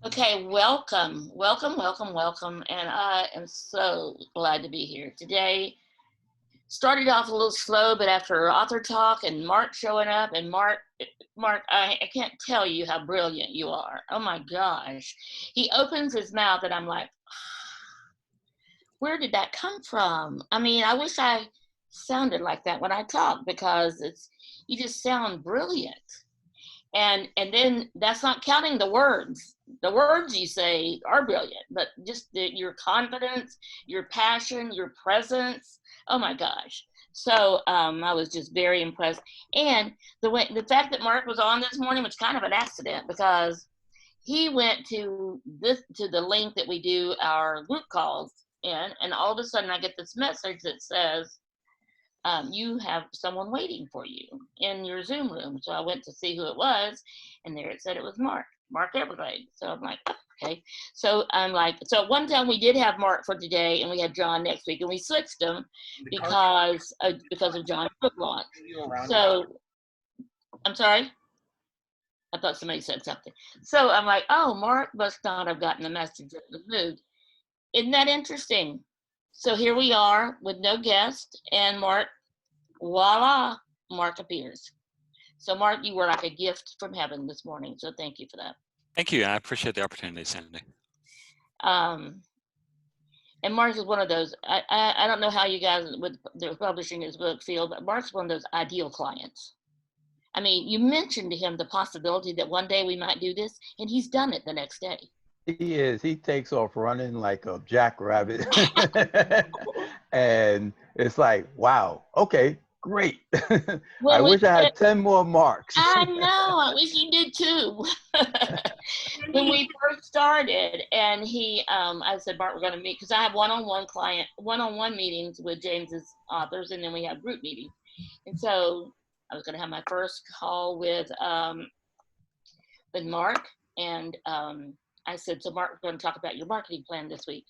Okay, welcome, welcome, welcome, welcome. And I am so glad to be here today. Started off a little slow, but after author talk and Mark showing up, and Mark, I can't tell you how brilliant you are. Oh my gosh. He opens his mouth, and I'm like, where did that come from? I mean, I wish I sounded like that when I talk because you just sound brilliant. And then that's not counting the words. The words you say are brilliant, but just your confidence, your passion, your presence. Oh my gosh. So I was just very impressed. And the fact that Mark was on this morning was kind of an accident because he went to the link that we do our group calls in, and all of a sudden I get this message that says, you have someone waiting for you in your Zoom room. So I went to see who it was, and there it said it was Mark Everglade. So I'm like, oh, okay. So I'm like, so one time we did have Mark for today, and we had John next week, and we switched them because of John's book launch. So I'm sorry. I thought somebody said something. So I'm like, oh, Mark must not have gotten the message that was moved. Isn't that interesting? So here we are with no guest, and Mark, voila, Mark appears. So Mark, you were like a gift from heaven this morning. So thank you for that. Thank you. I appreciate the opportunity, Sandy. And Mark is one of those, I don't know how you guys with the publishing his book feel, but Mark's one of those ideal clients. I mean, you mentioned to him the possibility that one day we might do this, and he's done it the next day. He is. He takes off running like a jackrabbit. And it's like, wow, okay, great. Well, I wish I had 10 more Marks. I know. I wish you did too. When we first started, and I said, Mark, we're going to meet because I have one-on-one meetings with James's authors, and then we have group meetings. And so I was going to have my first call with Mark, and I said, so Mark, we're going to talk about your marketing plan this week.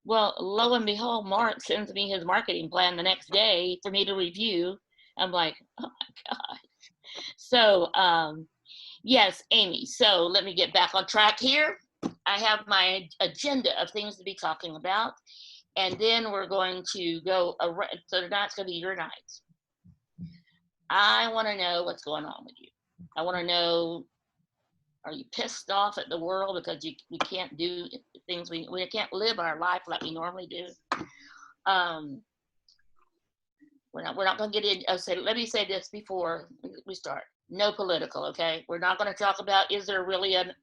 Well, lo and behold, Mark sends me his marketing plan the next day for me to review. I'm like, oh my gosh. So, yes, Amy. So let me get back on track here. I have my agenda of things to be talking about. And then we're going to go around. So tonight's going to be your night. I want to know what's going on with you. I want to know, are you pissed off at the world because we can't do things, we can't live our life like we normally do? We're not going to get in. Let me say this before we start. No political, okay? We're not going to talk about, is there really a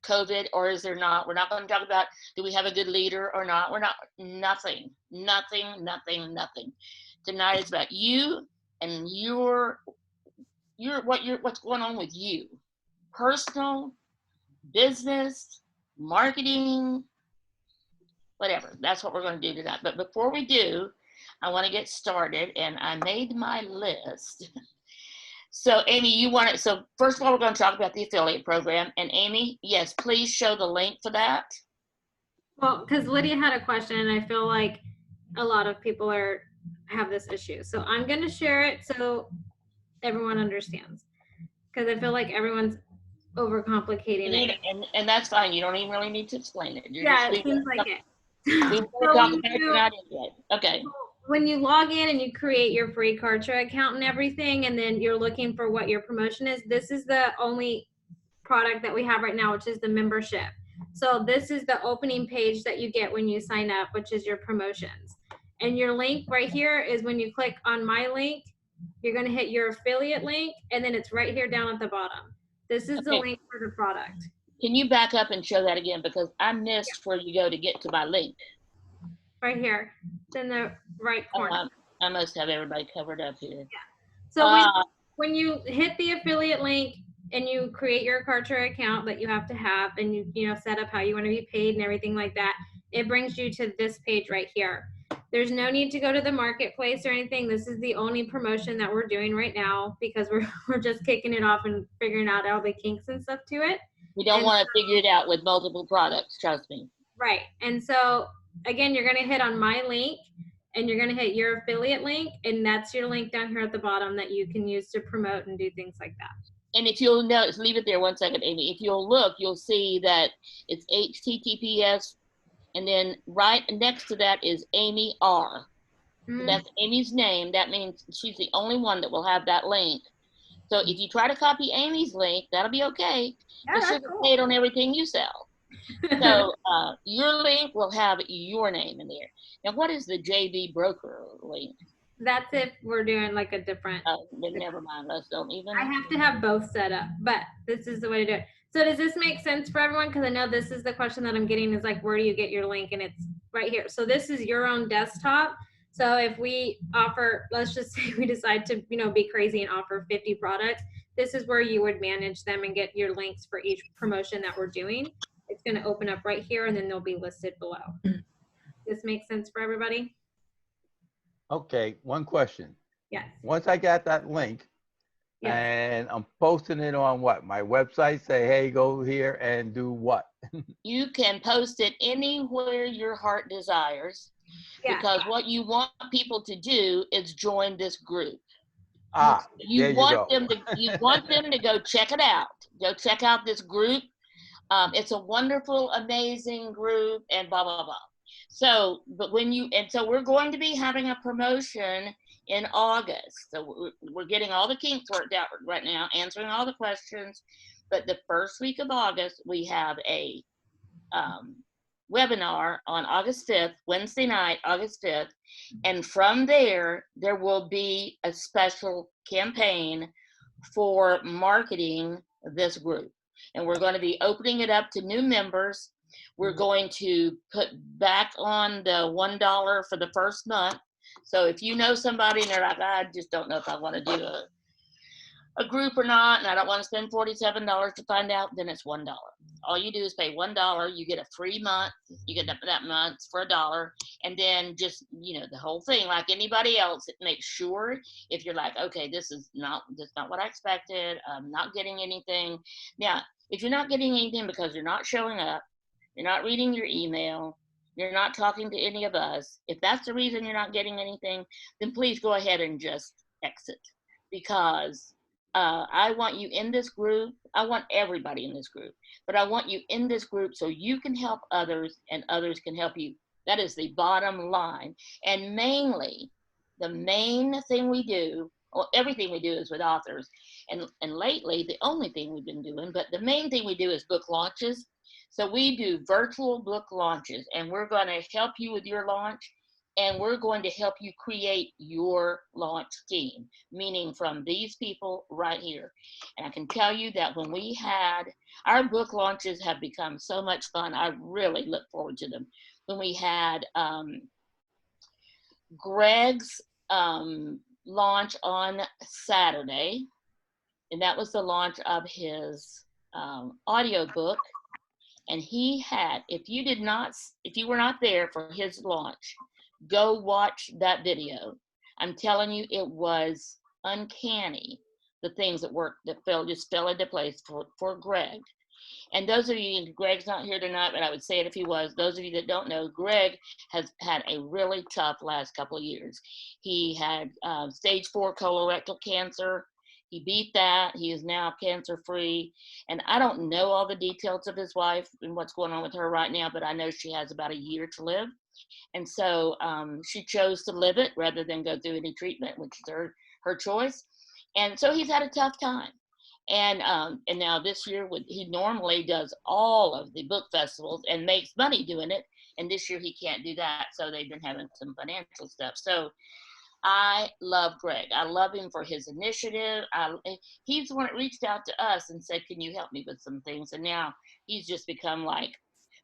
COVID or is there not? We're not going to talk about, do we have a good leader or not? We're not, nothing. Tonight is about you and what's going on with you. Personal, business, marketing, whatever. That's what we're going to do tonight. But before we do, I want to get started, and I made my list. So Amy, so first of all, we're going to talk about the affiliate program. And Amy, yes, please show the link for that. Well, because Lydia had a question, and I feel like a lot of people have this issue. So I'm going to share it so everyone understands, because I feel like everyone's overcomplicating it. And that's fine. You don't even really need to explain it. It seems like it. We talk about it, not yet. Okay. When you log in and you create your free Kartra account and everything, and then you're looking for what your promotion is, this is the only product that we have right now, which is the membership. So this is the opening page that you get when you sign up, which is your promotions. And your link right here is when you click on my link, you're going to hit your affiliate link, and then it's right here down at the bottom. This is the link for the product. Can you back up and show that again? Because I missed where you go to get to my link. Right here. It's in the right corner. I must have everybody covered up here. Yeah. So when you hit the affiliate link and you create your Kartra account that you have to have, and you set up how you want to be paid and everything like that, it brings you to this page right here. There's no need to go to the marketplace or anything. This is the only promotion that we're doing right now because we're just kicking it off and figuring out all the kinks and stuff to it. We don't want to figure it out with multiple products, trust me. Right. And so again, you're going to hit on my link, and you're going to hit your affiliate link, and that's your link down here at the bottom that you can use to promote and do things like that. And if you'll notice, leave it there 1 second, Amy. If you'll look, you'll see that it's HTTPS, and then right next to that is Amy R. Mhm. That's Amy's name. That means she's the only one that will have that link. So if you try to copy Amy's link, that'll be okay. Yeah, But that's she'll get cool. paid on everything you sell. So your link will have your name in there. Now, what is the JV broker link? That's if we're doing like a different. Then never mind. Let's don't even. I have to have both set up, but this is the way to do it. So does this make sense for everyone? Because I know this is the question that I'm getting is like, where do you get your link? And it's right here. So this is your own desktop. So if we offer, let's just say we decide to, be crazy and offer 50 products, this is where you would manage them and get your links for each promotion that we're doing. It's going to open up right here and then they'll be listed below. This makes sense for everybody? Okay, one question. Yes. Once I got that link Yes. and I'm posting it on what? My website, say, hey, go here and do what? You can post it anywhere your heart desires, Yeah. because what you want people to do is join this group. Ah, You there you want go. them to go check it out. Go check out this group. It's a wonderful, amazing group, and blah blah blah. So, but so we're going to be having a promotion in August. So we're getting all the kinks worked out right now, answering all the questions. But the first week of August, we have a webinar on August 5th, Wednesday night, August 5th. And from there will be a special campaign for marketing this group. And we're going to be opening it up to new members. We're going to put back on the $1 for the first month. So if you know somebody and they're like, I just don't know if I want to do a group or not, and I don't want to spend $47 to find out, then it's $1. All you do is pay $1. You get a free month. You get that month for $1, and then just the whole thing, like anybody else, make sure if you're like, okay, this is not what I expected. I'm not getting anything. Now, if you're not getting anything because you're not showing up, you're not reading your email, you're not talking to any of us, if that's the reason you're not getting anything, then please go ahead and just exit, because I want you in this group. I want everybody in this group, but I want you in this group so you can help others and others can help you. That is the bottom line. And mainly, the main thing we do, well, everything we do is with authors. And lately, the only thing we've been doing, but the main thing we do is book launches. So we do virtual book launches, and we're going to help you with your launch. And we're going to help you create your launch team, meaning from these people right here. And I can tell you that when we had, our book launches have become so much fun. I really look forward to them. When we had Greg's launch on Saturday, and that was the launch of his audio book. And he had, if you were not there for his launch, go watch that video. I'm telling you, it was uncanny, the things that just fell into place for Greg. And those of you, Greg's not here tonight, but I would say it if he was, those of you that don't know, Greg has had a really tough last couple of years. He had stage 4 colorectal cancer. He beat that. He is now cancer-free. And I don't know all the details of his wife and what's going on with her right now, but I know she has about a year to live. And so she chose to live it rather than go through any treatment, which is her choice. And so he's had a tough time. And now this year, he normally does all of the book festivals and makes money doing it. And this year he can't do that. So they've been having some financial stuff. So I love Greg. I love him for his initiative. He's the one that reached out to us and said, can you help me with some things? And now he's just become like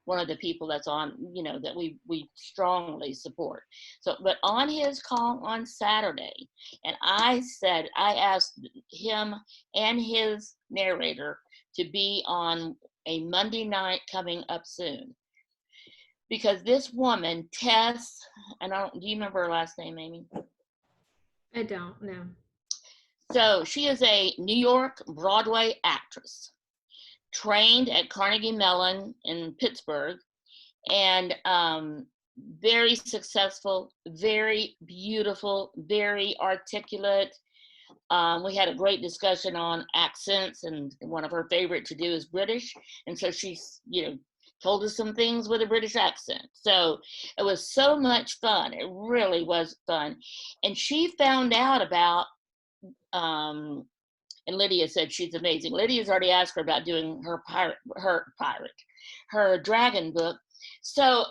one of the people that's on, that we strongly support. So, but on his call on Saturday, and I asked him and his narrator to be on a Monday night coming up soon. Because this woman, Tess, and do you remember her last name, Amy? I don't know. So she is a New York Broadway actress, trained at Carnegie Mellon in Pittsburgh, and very successful, very beautiful, very articulate. We had a great discussion on accents, and one of her favorite to do is British. And so she's, told us some things with a British accent. So it was so much fun. It really was fun. And she found out about, and Lydia said she's amazing. Lydia's already asked her about doing her dragon book. So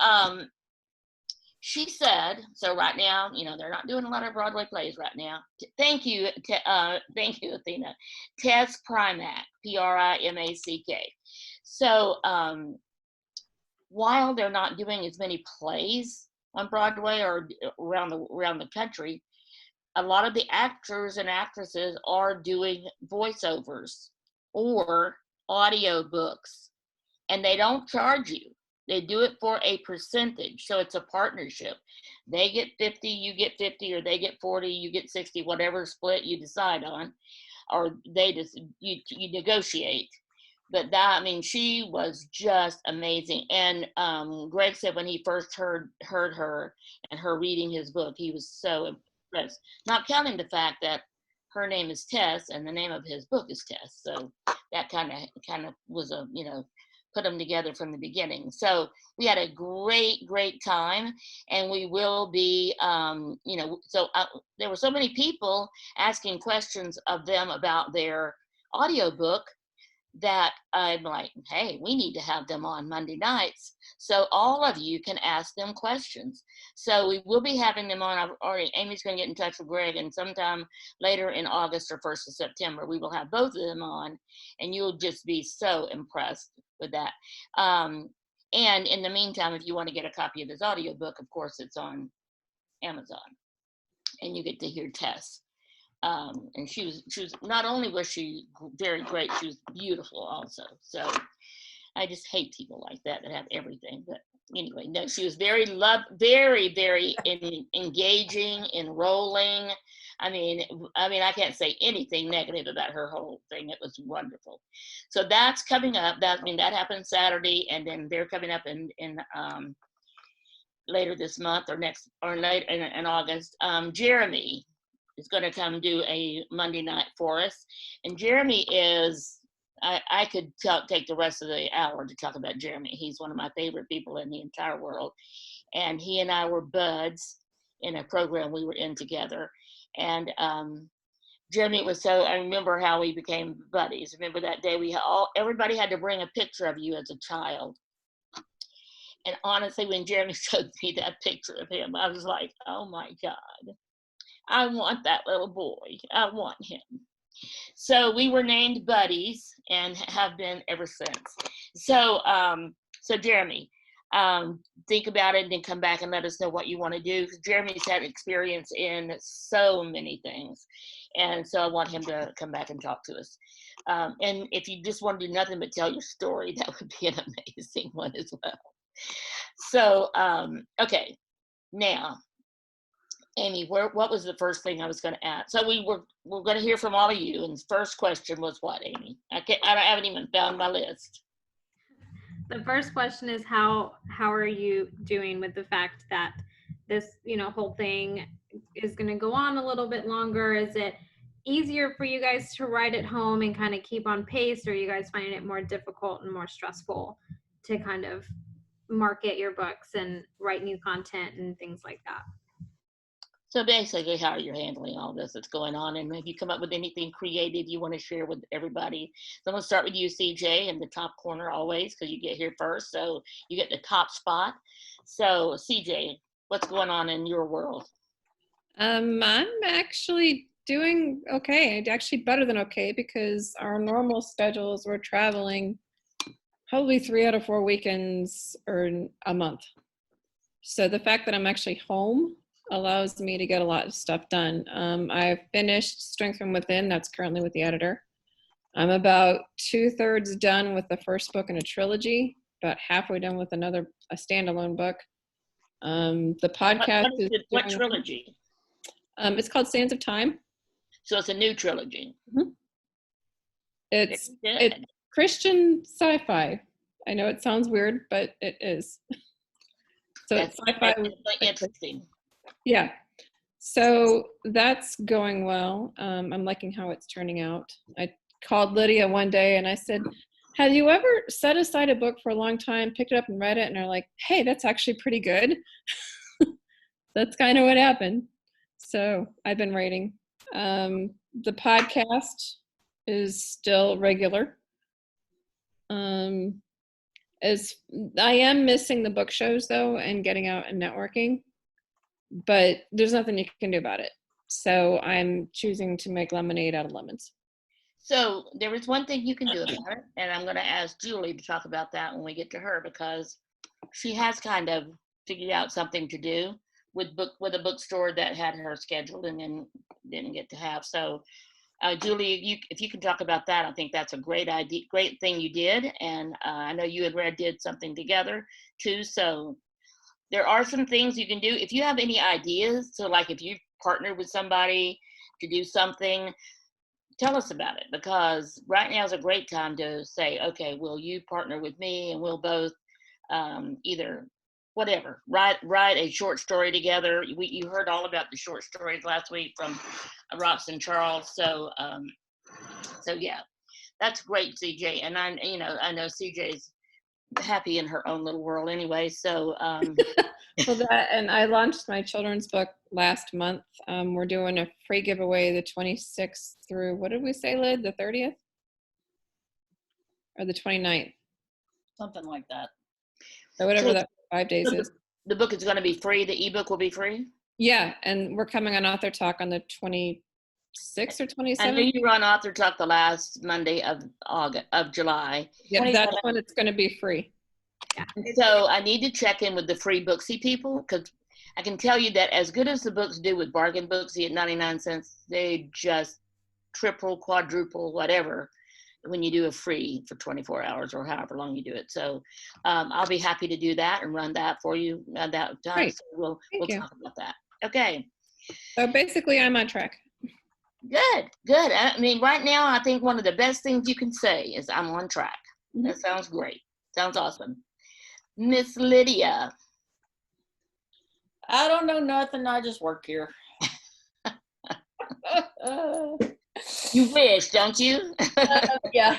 she said, so right now, they're not doing a lot of Broadway plays right now. Thank you, Athena. Tess Primack, Primack. So while they're not doing as many plays on Broadway or around the country, a lot of the actors and actresses are doing voiceovers or audio books, and they don't charge you. They do it for a percentage, so it's a partnership. They get 50, you get 50, or they get 40, you get 60, whatever split you decide on, or you negotiate. But she was just amazing. And Greg said when he first heard her and her reading his book, he was so impressed. Not counting the fact that her name is Tess and the name of his book is Tess. So that kind of was put them together from the beginning. So we had a great time, and we will be, there were so many people asking questions of them about their audiobook that I'm like, hey, we need to have them on Monday nights so all of you can ask them questions. So we will be having them on. Amy's going to get in touch with Greg, and sometime later in August or 1st of September, we will have both of them on, and you'll just be so impressed with that. And in the meantime, if you want to get a copy of this audiobook, of course, it's on Amazon, and you get to hear Tess. And she was not only was she very great, she was beautiful also. So I just hate people like that have everything. But anyway, no, she was very engaging, enrolling. I can't say anything negative about her whole thing. It was wonderful. So that's coming up. That happened Saturday, and then they're coming up in later this month or late in August. Jeremy is going to come do a Monday night for us. And Jeremy is, I could take the rest of the hour to talk about Jeremy. He's one of my favorite people in the entire world. And he and I were buds in a program we were in together. And Jeremy was I remember how we became buddies. Remember that day everybody had to bring a picture of you as a child. And honestly, when Jeremy showed me that picture of him, I was like, oh my God. I want that little boy. I want him. So we were named buddies and have been ever since. So Jeremy, think about it and then come back and let us know what you want to do. Because Jeremy's had experience in so many things. And so I want him to come back and talk to us. And if you just want to do nothing but tell your story, that would be an amazing one as well. So, okay, now, Amy, what was the first thing I was going to ask? So we're going to hear from all of you. And the first question was what, Amy? I haven't even found my list. The first question is how are you doing with the fact that this whole thing is going to go on a little bit longer? Is it easier for you guys to write at home and kind of keep on pace, or are you guys finding it more difficult and more stressful to kind of market your books and write new content and things like that? So basically, how are you handling all this that's going on? And have you come up with anything creative you want to share with everybody? So I'm going to start with you, CJ, in the top corner always, because you get here first. So you get the top spot. So CJ, what's going on in your world? I'm actually doing okay. Actually better than okay, because our normal schedules, we're traveling probably 3 out of 4 weekends or a month. So the fact that I'm actually home allows me to get a lot of stuff done. I've finished Strength from Within. That's currently with the editor. I'm about 2/3 done with the first book in a trilogy, about halfway done with a standalone book. The podcast what trilogy? It's called Sands of Time. So it's a new trilogy. Mm-hmm. It's Christian sci-fi. I know it sounds weird, but it is. So it's sci-fi. Interesting. Yeah. So that's going well. I'm liking how it's turning out. I called Lydia one day and I said, have you ever set aside a book for a long time, picked it up and read it, and are like, hey, that's actually pretty good? That's kind of what happened. So I've been writing. The podcast is still regular. As I am missing the book shows though, and getting out and networking, but there's nothing you can do about it. So I'm choosing to make lemonade out of lemons. So there is one thing you can do about it, and I'm going to ask Julie to talk about that when we get to her, because she has kind of figured out something to do with a bookstore that had her scheduled and then didn't get to have. So Julie, if you can talk about that, I think that's a great idea, great thing you did. And I know you and Red did something together too. So there are some things you can do. If you have any ideas, so like if you partner with somebody to do something, tell us about it, because right now is a great time to say, okay, will you partner with me and we'll both either whatever, write a short story together. You heard all about the short stories last week from Rox and Charles. So yeah, that's great, CJ. And I know CJ's happy in her own little world anyway. So So that, and I launched my children's book last month. We're doing a free giveaway the 26th through, what did we say, Lyd? The 30th? Or the 29th? Something like that. Or whatever So that 5 days is. the book is going to be free. The ebook will be free. Yeah, and we're coming on Author Talk on the 26th or 27th. I know you run Author Talk the last Monday of July. Yeah, that's when it's going to be free. So I need to check in with the free Booksy people, because I can tell you that as good as the books do with bargain Booksy at 99 cents, they just triple, quadruple, whatever, when you do a free for 24 hours or however long you do it. So I'll be happy to do that and run that for you at that time. Great. So we'll Thank you. talk about that. Okay. So basically, I'm on track. Good. I mean, right now, I think one of the best things you can say is I'm on track. That sounds great. Sounds awesome. Miss Lydia. I don't know nothing. I just work here. You wish, don't you? Yeah.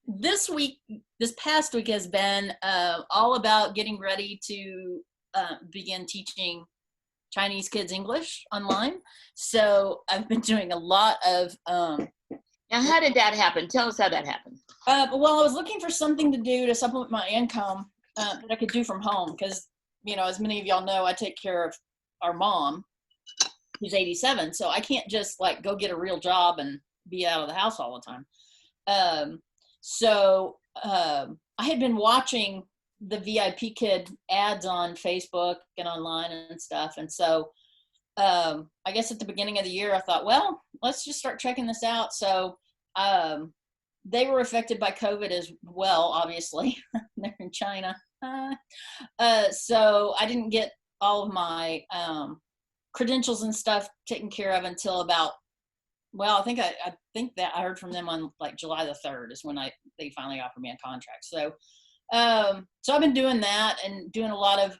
This past week has been all about getting ready to begin teaching Chinese kids English online. So I've been doing a lot of. Now, how did that happen? Tell us how that happened. Well, I was looking for something to do to supplement my income that I could do from home, because, as many of y'all know, I take care of our mom, who's 87. So I can't just go get a real job and be out of the house all the time. So I had been watching the VIP Kid ads on Facebook and online and stuff. And so I guess at the beginning of the year, I thought, well, let's just start checking this out. So they were affected by COVID as well, obviously. They're in China. So I didn't get all of my credentials and stuff taken care of until about, I think that I heard from them on July the 3rd is when they finally offered me a contract. So so I've been doing that and doing a lot of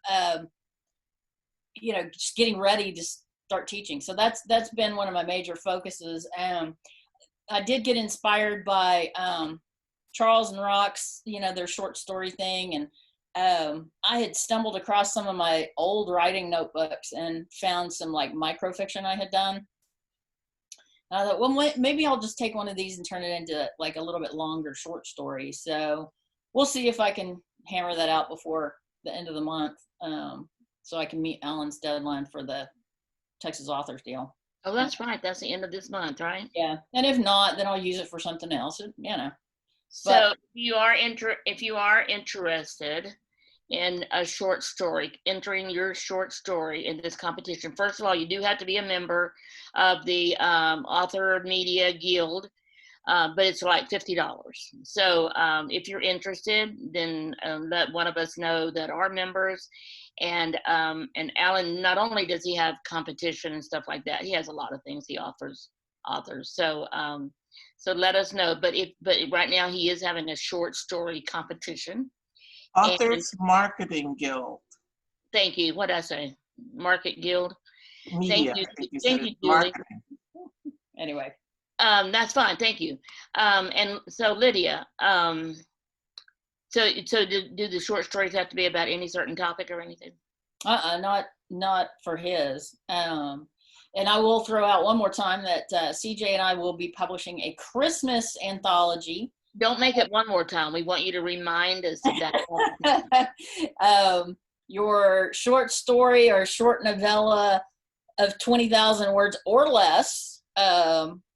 just getting ready to start teaching. So that's been one of my major focuses. I did get inspired by Charles and Rox, their short story thing. And I had stumbled across some of my old writing notebooks and found some microfiction I had done. And I thought, well, maybe I'll just take one of these and turn it into a little bit longer short story. So we'll see if I can hammer that out before the end of the month, so I can meet Alan's deadline for the Texas Authors deal. Oh, that's right. That's the end of this month, right? Yeah, and if not, then I'll use it for something else. So if you are interested in a short story, entering your short story in this competition, first of all, you do have to be a member of the Author Media Guild, but it's $50. So if you're interested, then let one of us know that are members. And Alan, not only does he have competition and stuff like that, he has a lot of things he offers authors. So so let us know. But right now he is having a short story competition. Authors Marketing Guild. Thank you. What did I say? Market Guild. Media. you. I think you Thank said you, Julie. marketing. Anyway, That's fine. Thank you. And so Lydia, so do the short stories have to be about any certain topic or anything? not for his. And I will throw out one more time that CJ and I will be publishing a Christmas anthology. Don't make it one more time. We want you to remind us of that. Your short story or short novella of 20,000 words or less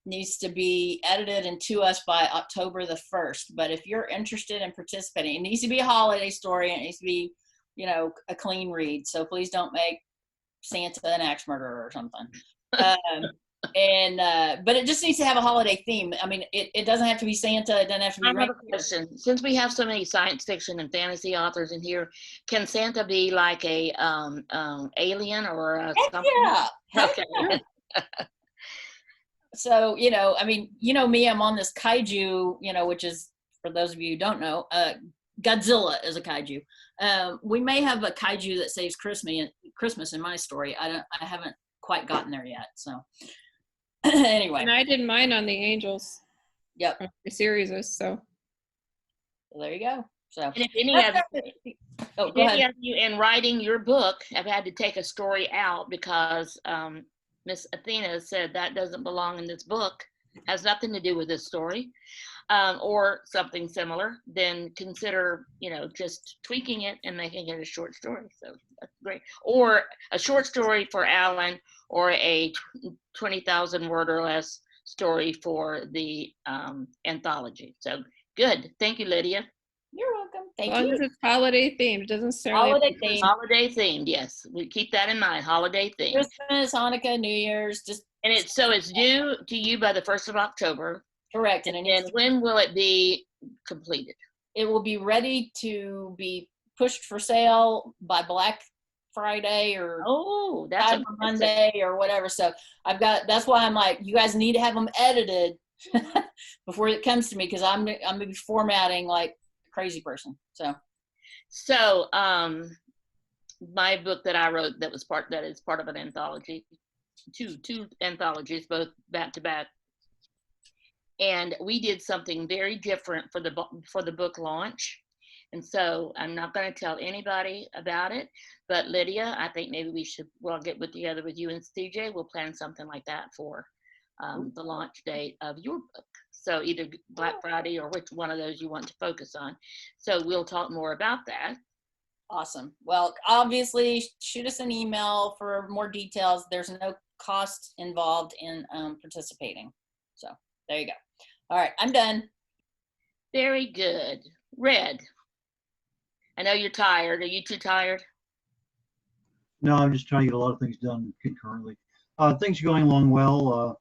needs to be edited and to us by October the 1st. But if you're interested in participating, it needs to be a holiday story and it needs to be, a clean read. So please don't make Santa an axe murderer or something. But it just needs to have a holiday theme. I mean, it doesn't have to be Santa. It doesn't have to be. I have a question. Since we have so many science fiction and fantasy authors in here, can Santa be like a alien or something? Yeah. Okay. So, I mean, me, I'm on this kaiju, which is, for those of you who don't know, Godzilla is a kaiju. We may have a kaiju that saves Christmas in my story. I haven't quite gotten there yet. So anyway. And I did mine on the Angels. Yep. The series is so. Well, there you go. So And if any go of ahead. you in writing your book have had to take a story out because Miss Athena said that doesn't belong in this book, has nothing to do with this story, or something similar, then consider, just tweaking it and making it a short story. So that's great. Or a short story for Alan, or a 20,000 word or less story for the anthology. So good. Thank you, Lydia. You're welcome. Thank As long you. as it's holiday themed, it doesn't necessarily. Holiday theme. Holiday themed, yes. We keep that in mind. Holiday themed. Christmas, Hanukkah, New Year's, just And it's due to you by the 1st of October. correct. And when will it be completed? It will be ready to be pushed for sale by Black Friday or Oh, that's Cyber Monday or whatever. So that's why I'm like, you guys need to have them edited before it comes to me, because I'm gonna be formatting like a crazy person. So my book that I wrote that is part of an anthology, two anthologies, both back to back. And we did something very different for the book launch. And so I'm not going to tell anybody about it, but Lydia, I think maybe we'll get together with you and CJ. We'll plan something like that for the launch date of your book. So either Black Friday or which one of those you want to focus on. So we'll talk more about that. Awesome. Well, obviously, shoot us an email for more details. There's no cost involved in participating. So there you go. All right, I'm done. Very good. Red, I know you're tired. Are you too tired? No, I'm just trying to get a lot of things done concurrently. Things are going along well.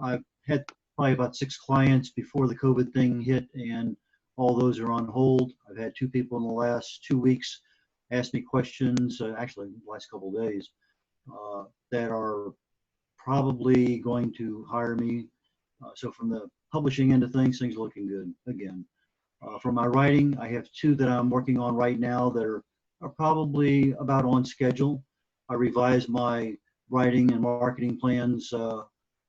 I've had probably about 6 clients before the COVID thing hit, and all those are on hold. I've had 2 people in the last 2 weeks ask me questions, actually the last couple of days, that are probably going to hire me. So from the publishing end of things are looking good again. From my writing, I have 2 that I'm working on right now that are probably about on schedule. I revised my writing and marketing plans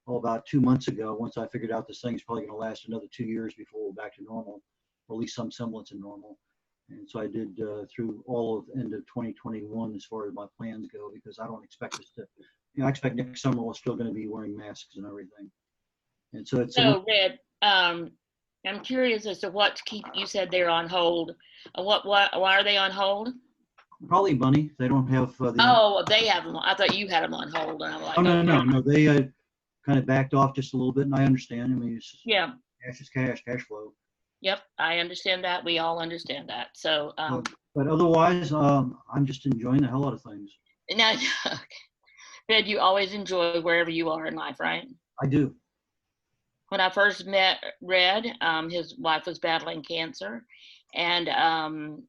about 2 months ago, once I figured out this thing's probably going to last another 2 years before we're back to normal, or at least some semblance of normal. And so I did through all of end of 2021 as far as my plans go, because I don't expect us to, I expect next summer we're still going to be wearing masks and everything. And so it's So Red, I'm curious as to what to keep. You said they're on hold. Why are they on hold? probably money. They don't have Oh, they have them. I thought you had them on hold, and I'm like, Oh, no, okay. no. They kind of backed off just a little bit, and I understand. I mean, it's Yeah. cash is cash flow. Yep, I understand that. We all understand that. So, But otherwise, I'm just enjoying the hell out of things. now, Red, you always enjoy wherever you are in life, right? I do. When I first met Red, his wife was battling cancer, and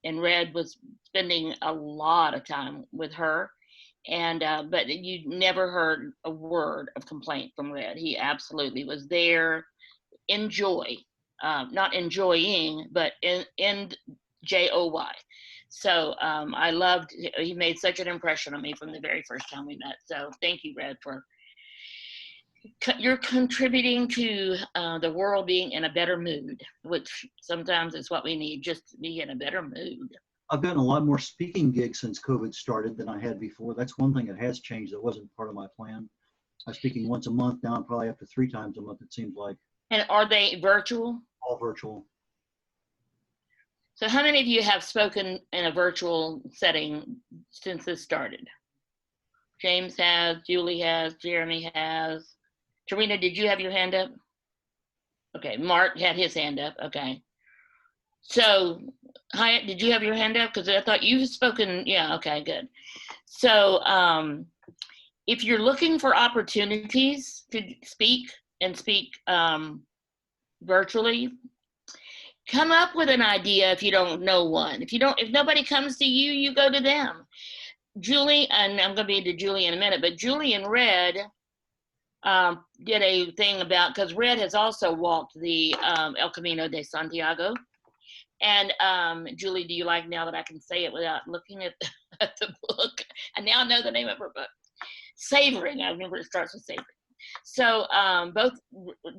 Red was spending a lot of time with her, and but you never heard a word of complaint from Red. He absolutely was there, not enjoying, but in JOY. So I loved, he made such an impression on me from the very first time we met. So thank you, Red, for you're contributing to the world being in a better mood, which sometimes is what we need, just to be in a better mood. I've gotten a lot more speaking gigs since COVID started than I had before. That's one thing that has changed. That wasn't part of my plan. I was speaking once a month. Now I'm probably up to 3 times a month, it seems like. And are they virtual? All virtual. So how many of you have spoken in a virtual setting since this started? James has, Julie has, Jeremy has. Tarina, did you have your hand up? Okay, Mark had his hand up, okay. So, Hyatt, did you have your hand up? Because I thought you've spoken, yeah, okay, good. So, if you're looking for opportunities to speak and speak virtually, come up with an idea if you don't know one. If nobody comes to you, you go to them. Julie, and I'm gonna be to Julie in a minute, but Julie and Red did a thing about, because Red has also walked the El Camino de Santiago. And Julie, do you like now that I can say it without looking at the book? And now I know the name of her book. Savoring, I remember it starts with Savoring. So both,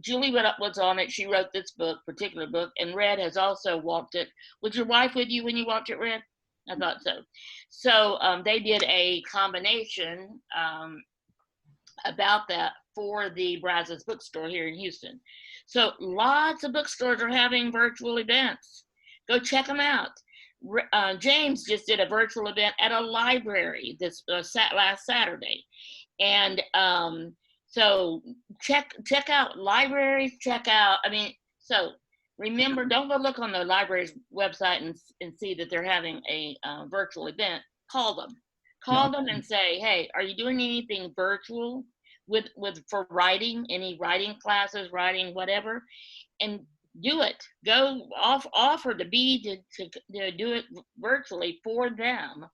Julie was on it, she wrote this particular book, and Red has also walked it. Was your wife with you when you walked it, Red? I thought so. So they did a combination about that for the Brazos bookstore here in Houston. So lots of bookstores are having virtual events. Go check them out. James just did a virtual event at a library this last Saturday. And so check out libraries, so remember, don't go look on the library's website and see that they're having a virtual event. Call them. Call them and say, hey, are you doing anything virtual for writing, any writing classes, writing whatever? And do it. Go offer to do it virtually for them.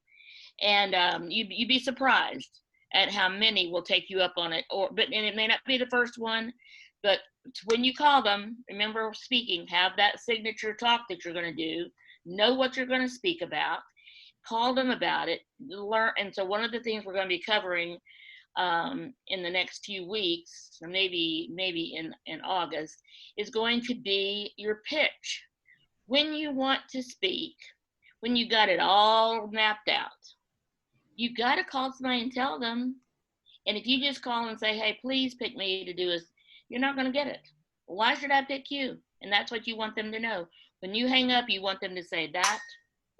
And you'd be surprised at how many will take you up on it. And it may not be the first one, but when you call them, remember speaking, have that signature talk that you're going to do, know what you're going to speak about, call them about it, learn. And so one of the things we're going to be covering in the next few weeks, or maybe in August, is going to be your pitch. When you want to speak, when you got it all mapped out, you got to call somebody and tell them. And if you just call and say, hey, please pick me to do this, you're not going to get it. Why should I pick you? And that's what you want them to know. When you hang up, you want them to say, that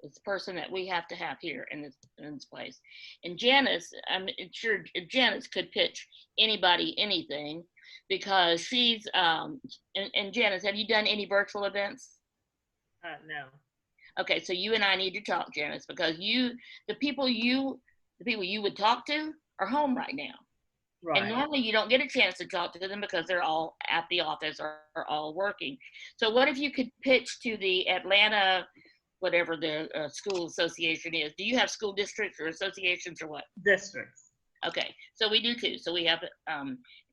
is the person that we have to have here in this place. And Janice, I'm sure Janice could pitch anybody anything, because she's, and Janice, have you done any virtual events? No. Okay, so you and I need to talk, Janice, because the people you would talk to are home right now. Right. And normally you don't get a chance to talk to them because they're all at the office or all working. So what if you could pitch to the Atlanta, whatever the school association is? Do you have school districts or associations or what? Districts. Okay, so we do too. So we have,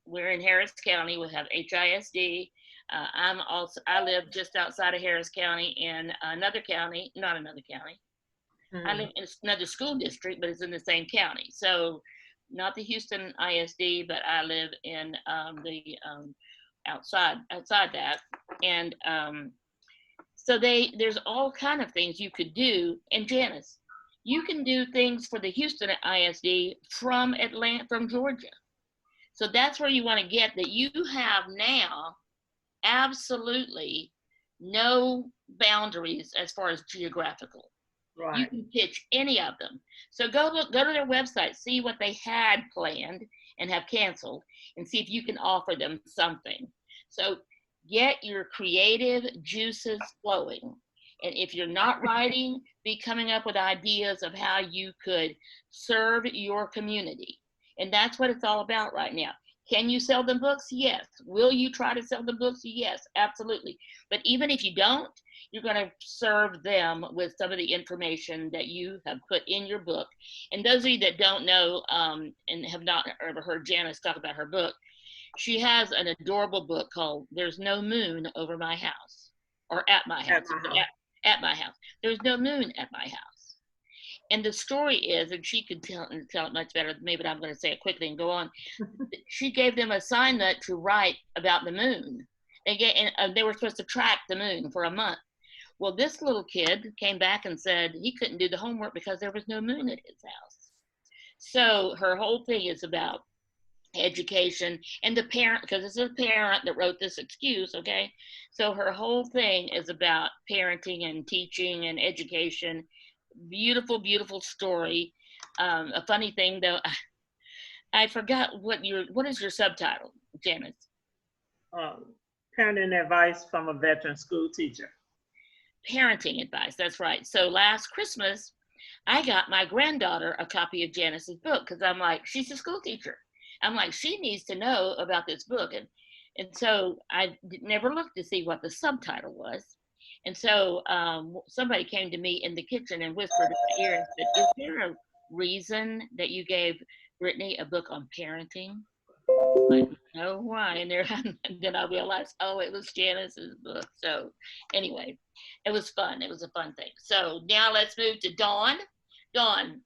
we're in Harris County, we have HISD. I live just outside of Harris County in another county, not another county. I live in another school district, but it's in the same county. So not the Houston ISD, but I live in the outside that. And so there's all kind of things you could do. And Janice, you can do things for the Houston ISD from Georgia. So that's where you want to get that. You have now absolutely no boundaries as far as geographical. Right. You can pitch any of them. So go to their website, see what they had planned and have canceled, and see if you can offer them something. So get your creative juices flowing. And if you're not writing, be coming up with ideas of how you could serve your community. And that's what it's all about right now. Can you sell them books? Yes. Will you try to sell them books? Yes, absolutely. But even if you don't, you're going to serve them with some of the information that you have put in your book. And those of you that don't know and have not ever heard Janice talk about her book, she has an adorable book called There's No Moon Over My House, or At My House. At my house. There's no moon at my house. And the story is, and she could tell it much better than me, but I'm going to say it quickly and go on. She gave them assignment to write about the moon. They were supposed to track the moon for a month. Well, this little kid came back and said he couldn't do the homework because there was no moon at his house. So her whole thing is about education and the parent, because it's a parent that wrote this excuse, okay? So her whole thing is about parenting and teaching and education. Beautiful, beautiful story. A funny thing though, I forgot what is your subtitle, Janice? Parenting advice from a veteran school teacher. Parenting advice, that's right. So last Christmas, I got my granddaughter a copy of Janice's book because I'm like, she's a school teacher. I'm like, she needs to know about this book. And so I never looked to see what the subtitle was. And so somebody came to me in the kitchen and whispered in my ear and said, is there a reason that you gave Brittany a book on parenting? I don't know why. And then I realized, oh, it was Janice's book. So anyway, it was fun. It was a fun thing. So now let's move to Dawn. Dawn,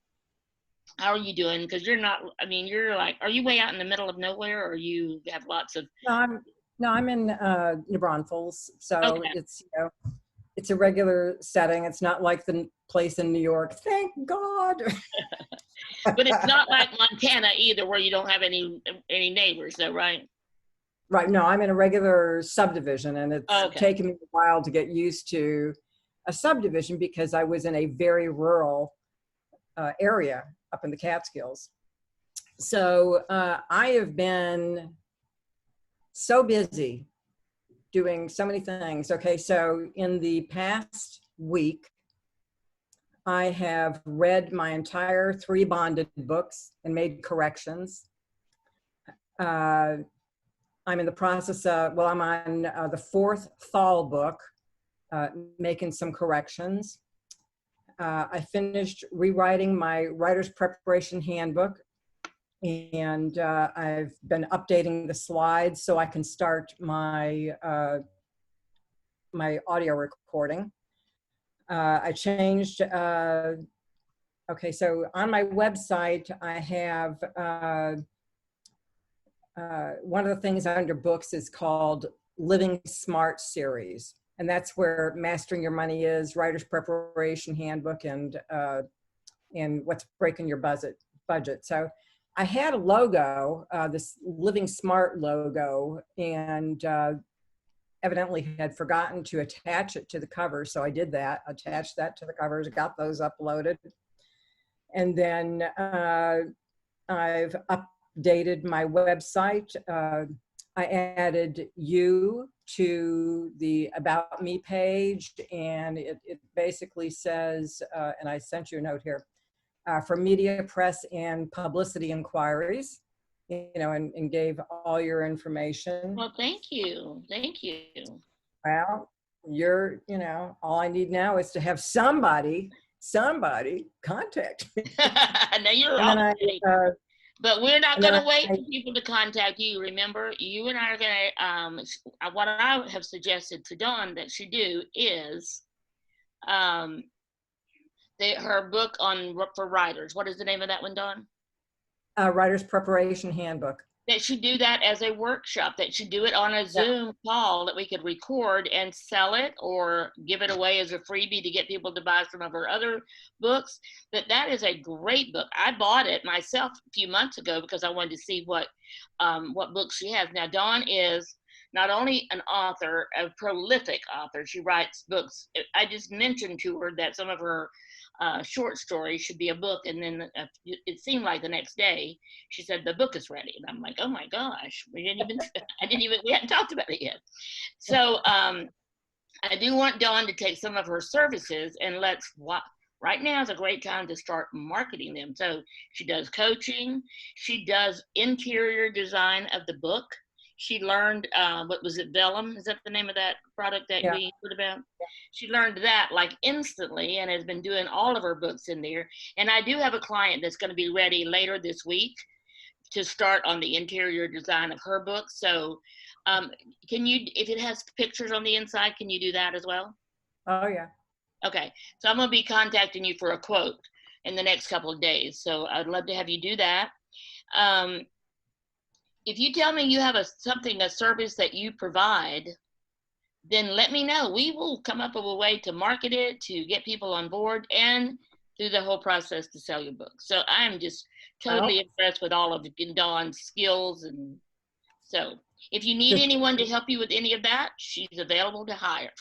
how are you doing? Because you're not, I mean, you're like, are you way out in the middle of nowhere, or you have lots of? No, I'm in New Braunfels, so Okay. it's, you know, it's a regular setting. It's not like the place in New York. Thank God. But it's not like Montana either, where you don't have any neighbors, though, right? Right. No, I'm in a regular subdivision, and it's Okay. taken me a while to get used to a subdivision because I was in a very rural area up in the Catskills. So I have been so busy doing so many things. Okay, so in the past week, I have read my entire 3 bonded books and made corrections. I'm in the process of, well, I'm on the 4th Thal book, making some corrections. I finished rewriting my writer's preparation handbook, and I've been updating the slides so I can start my my audio recording. I changed, okay, so on my website, I have, one of the things under books is called Living Smart series. And that's where Mastering Your Money is, Writer's Preparation Handbook, and What's Breaking Your Budget. So I had a logo, this Living Smart logo, and evidently had forgotten to attach it to the cover. So I did that, attached that to the covers, got those uploaded. And then I've updated my website. I added you to the About Me page, and it basically says, and I sent you a note here, for media, press, and publicity inquiries, you know, and gave all your information. Well, thank you. Thank you. Well, you're, you know, all I need now is to have somebody contact me. Now you're And off. then But we're not and going then to wait I- for people to contact you. Remember, you and I are going to, what I have suggested to Dawn that she do is her book for writers. What is the name of that one, Dawn? Writer's Preparation Handbook. That she do that as a workshop, that she do it on a Zoom call that we could record and sell it or give it away as a freebie to get people to buy some of her other books. That is a great book. I bought it myself a few months ago because I wanted to see what books she has. Now, Dawn is not only an author, a prolific author. She writes books. I just mentioned to her that some of her short stories should be a book, and then it seemed like the next day she said the book is ready, and I'm like, oh my gosh, we hadn't talked about it yet. So I do want Dawn to take some of her services and right now is a great time to start marketing them. So she does coaching, she does interior design of the book. She learned, what was it, Vellum? Is that the name of that product that we heard about? Yeah. She learned that like instantly and has been doing all of her books in there. And I do have a client that's going to be ready later this week to start on the interior design of her book. So can you, if it has pictures on the inside, can you do that as well? Oh, yeah. Okay. So I'm going to be contacting you for a quote in the next couple of days. So I'd love to have you do that. If you tell me you have a service that you provide, then let me know. We will come up with a way to market it, to get people on board, and through the whole process to sell your book. So I'm just totally impressed with all of Dawn's skills. And so if you need anyone to help you with any of that, she's available to hire.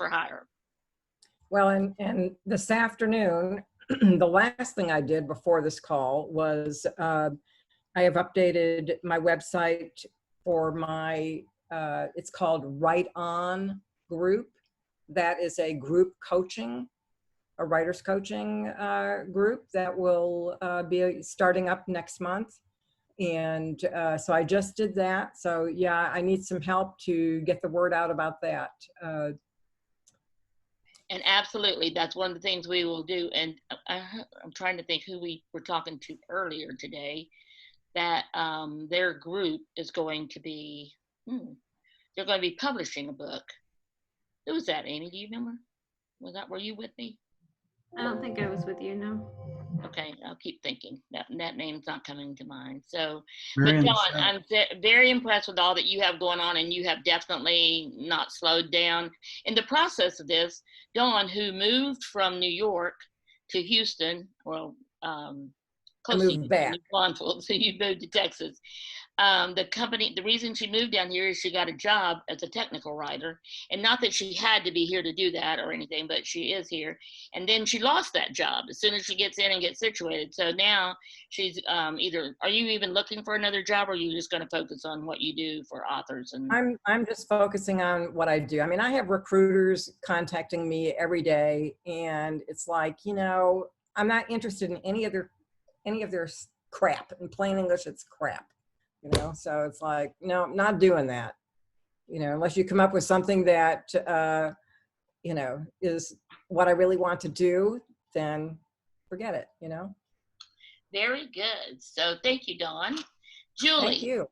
Well, and this afternoon, the last thing I did before this call was I have updated my website for my, it's called Write On Group. That is a group coaching, a writer's coaching group that will be starting up next month. And so I just did that. So yeah, I need some help to get the word out about that. And absolutely, that's one of the things we will do. And I'm trying to think who we were talking to earlier today, that their group is going to be, they're going to be publishing a book. Who was that, Amy? Do you remember? Were you with me? I don't think I was with you, no. Okay, I'll keep thinking. That name's not coming to mind. So, Marion, but Dawn, I'm very impressed with all that you have going on, and you have definitely not slowed down. In the process of this, Dawn, who moved from New York to Houston, well, close to moved back. Houston, so you moved to Texas. The reason she moved down here is she got a job as a technical writer, and not that she had to be here to do that or anything, but she is here. And then she lost that job as soon as she gets in and gets situated. So now she's are you even looking for another job, or are you just going to focus on what you do for authors? And I'm just focusing on what I do. I mean, I have recruiters contacting me every day, and it's like, I'm not interested in any of their crap. In plain English, it's crap. So it's like, no, I'm not doing that. Unless you come up with something that, is what I really want to do, then forget it, Very good. So thank you, Dawn. Julie. Thank you.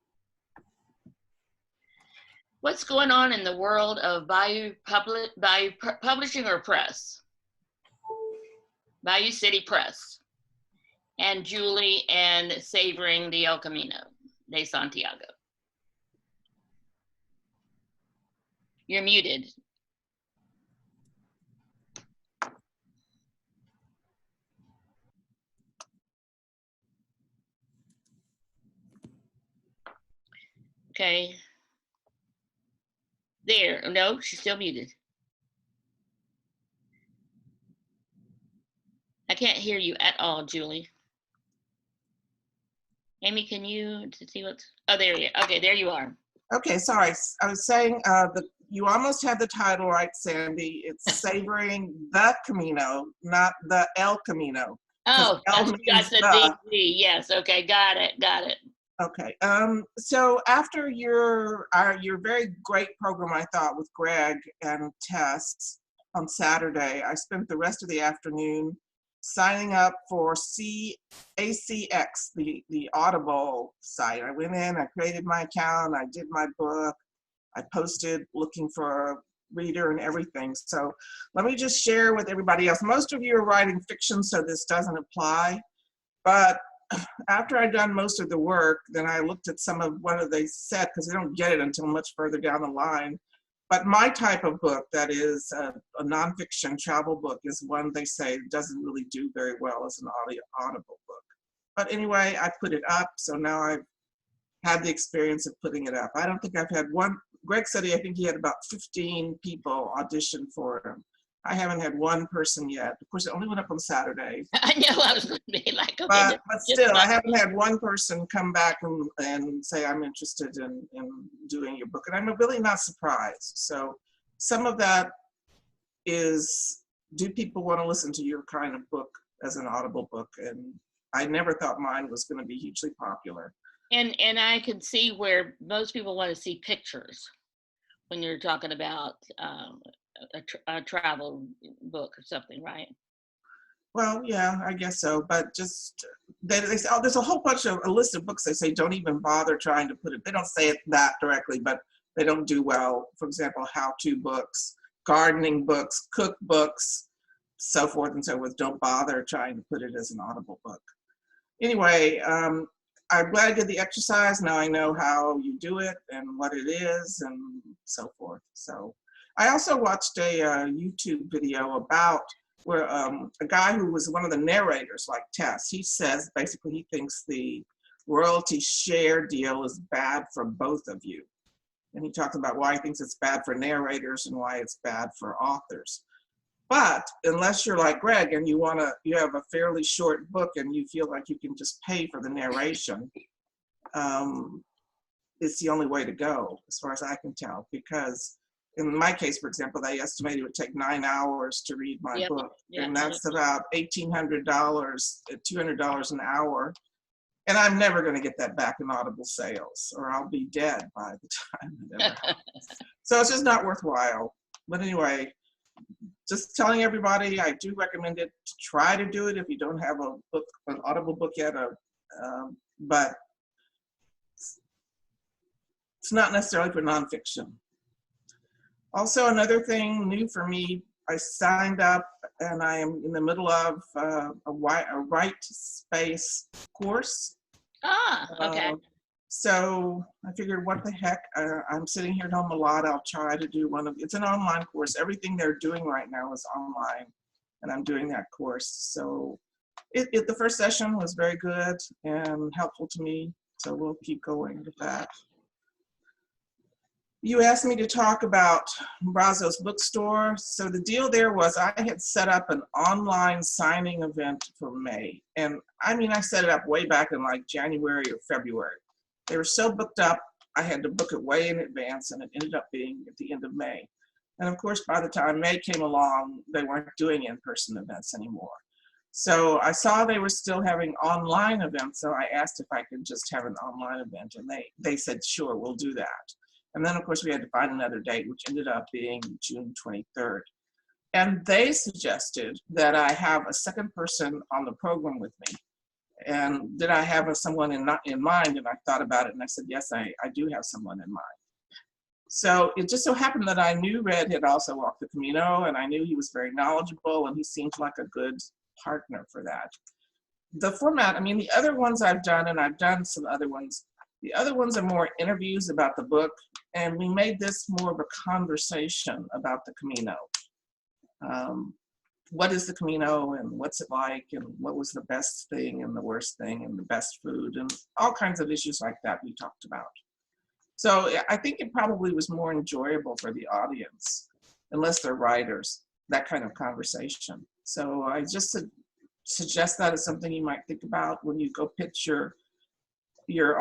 What's going on in the world of Bayou Publishing or Press? Bayou City Press. And Julie and Savoring the El Camino de Santiago. You're muted. Okay. There. No, she's still muted. I can't hear you at all, Julie. Amy, can you see what's, oh, there you are. Okay, there you are. Okay, sorry. I was saying you almost had the title right, Sandy. It's Savoring the Camino, not the El Camino. Oh, that's the DZ. Yes, okay, got it. Okay, so after your very great program, I thought, with Greg and Tess on Saturday, I spent the rest of the afternoon signing up for ACX, the Audible site. I went in, I created my account, I did my book, I posted looking for a reader and everything. So let me just share with everybody else. Most of you are writing fiction, so this doesn't apply. But after I'd done most of the work, then I looked at some of what they said, because they don't get it until much further down the line. But my type of book, that is a nonfiction travel book, is one they say doesn't really do very well as an audible book. But anyway, I put it up, so now I've had the experience of putting it up. I don't think I've had one. Greg said I think he had about 15 people audition for him. I haven't had one person yet. Of course, it only went up on Saturday. I know, I was going to be like, okay. But still, I haven't had one person come back and say, I'm interested in doing your book. And I'm really not surprised. So some of that is, do people want to listen to your kind of book as an Audible book? And I never thought mine was going to be hugely popular. And I can see where most people want to see pictures when you're talking about a travel book or something, right? Well, yeah, I guess so. But just they say, oh, there's a whole bunch of a list of books they say don't even bother trying to put it. They don't say it that directly, but they don't do well. For example, how-to books, gardening books, cookbooks, so forth and so forth. Don't bother trying to put it as an Audible book. Anyway, I'm glad I did the exercise. Now I know how you do it and what it is and so forth. So I also watched a YouTube video about where a guy who was one of the narrators, like Tess, he says basically he thinks the royalty share deal is bad for both of you. And he talks about why he thinks it's bad for narrators and why it's bad for authors. But unless you're like Greg and you have a fairly short book and you feel like you can just pay for the narration, it's the only way to go, as far as I can tell. Because in my case, for example, they estimated it would take 9 hours to read my book, and that's about $1,800 at $200 an hour. And I'm never going to get that back in Audible sales, or I'll be dead by the time it ever happens. So it's just not worthwhile. But anyway, just telling everybody, I do recommend it. To try to do it if you don't have a book, an Audible book yet, but it's not necessarily for nonfiction. Also, another thing new for me, I signed up and I am in the middle of a Writespace course. Okay. So I figured, what the heck, I'm sitting here at home a lot. I'll try to do it's an online course. Everything they're doing right now is online, and I'm doing that course. So the first session was very good and helpful to me. So we'll keep going with that. You asked me to talk about Brazos Bookstore. So the deal there was I had set up an online signing event for May. And I mean, I set it up way back in like January or February. They were so booked up, I had to book it way in advance, and it ended up being at the end of May. And of course, by the time May came along, they weren't doing in-person events anymore. So I saw they were still having online events, so I asked if I could just have an online event, and they said, sure, we'll do that. And then, of course, we had to find another date, which ended up being June 23rd. And they suggested that I have a second person on the program with me. And did I have someone in mind? And I thought about it, and I said, yes, I do have someone in mind. So it just so happened that I knew Red had also walked the Camino, and I knew he was very knowledgeable, and he seemed like a good partner for that. The format, I mean, the other ones I've done, and I've done some other ones, the other ones are more interviews about the book, and we made this more of a conversation about the Camino. What is the Camino, and what's it like, and what was the best thing and the worst thing and the best food, and all kinds of issues like that we talked about. So I think it probably was more enjoyable for the audience, unless they're writers, that kind of conversation. So I just suggest that as something you might think about when you go pitch your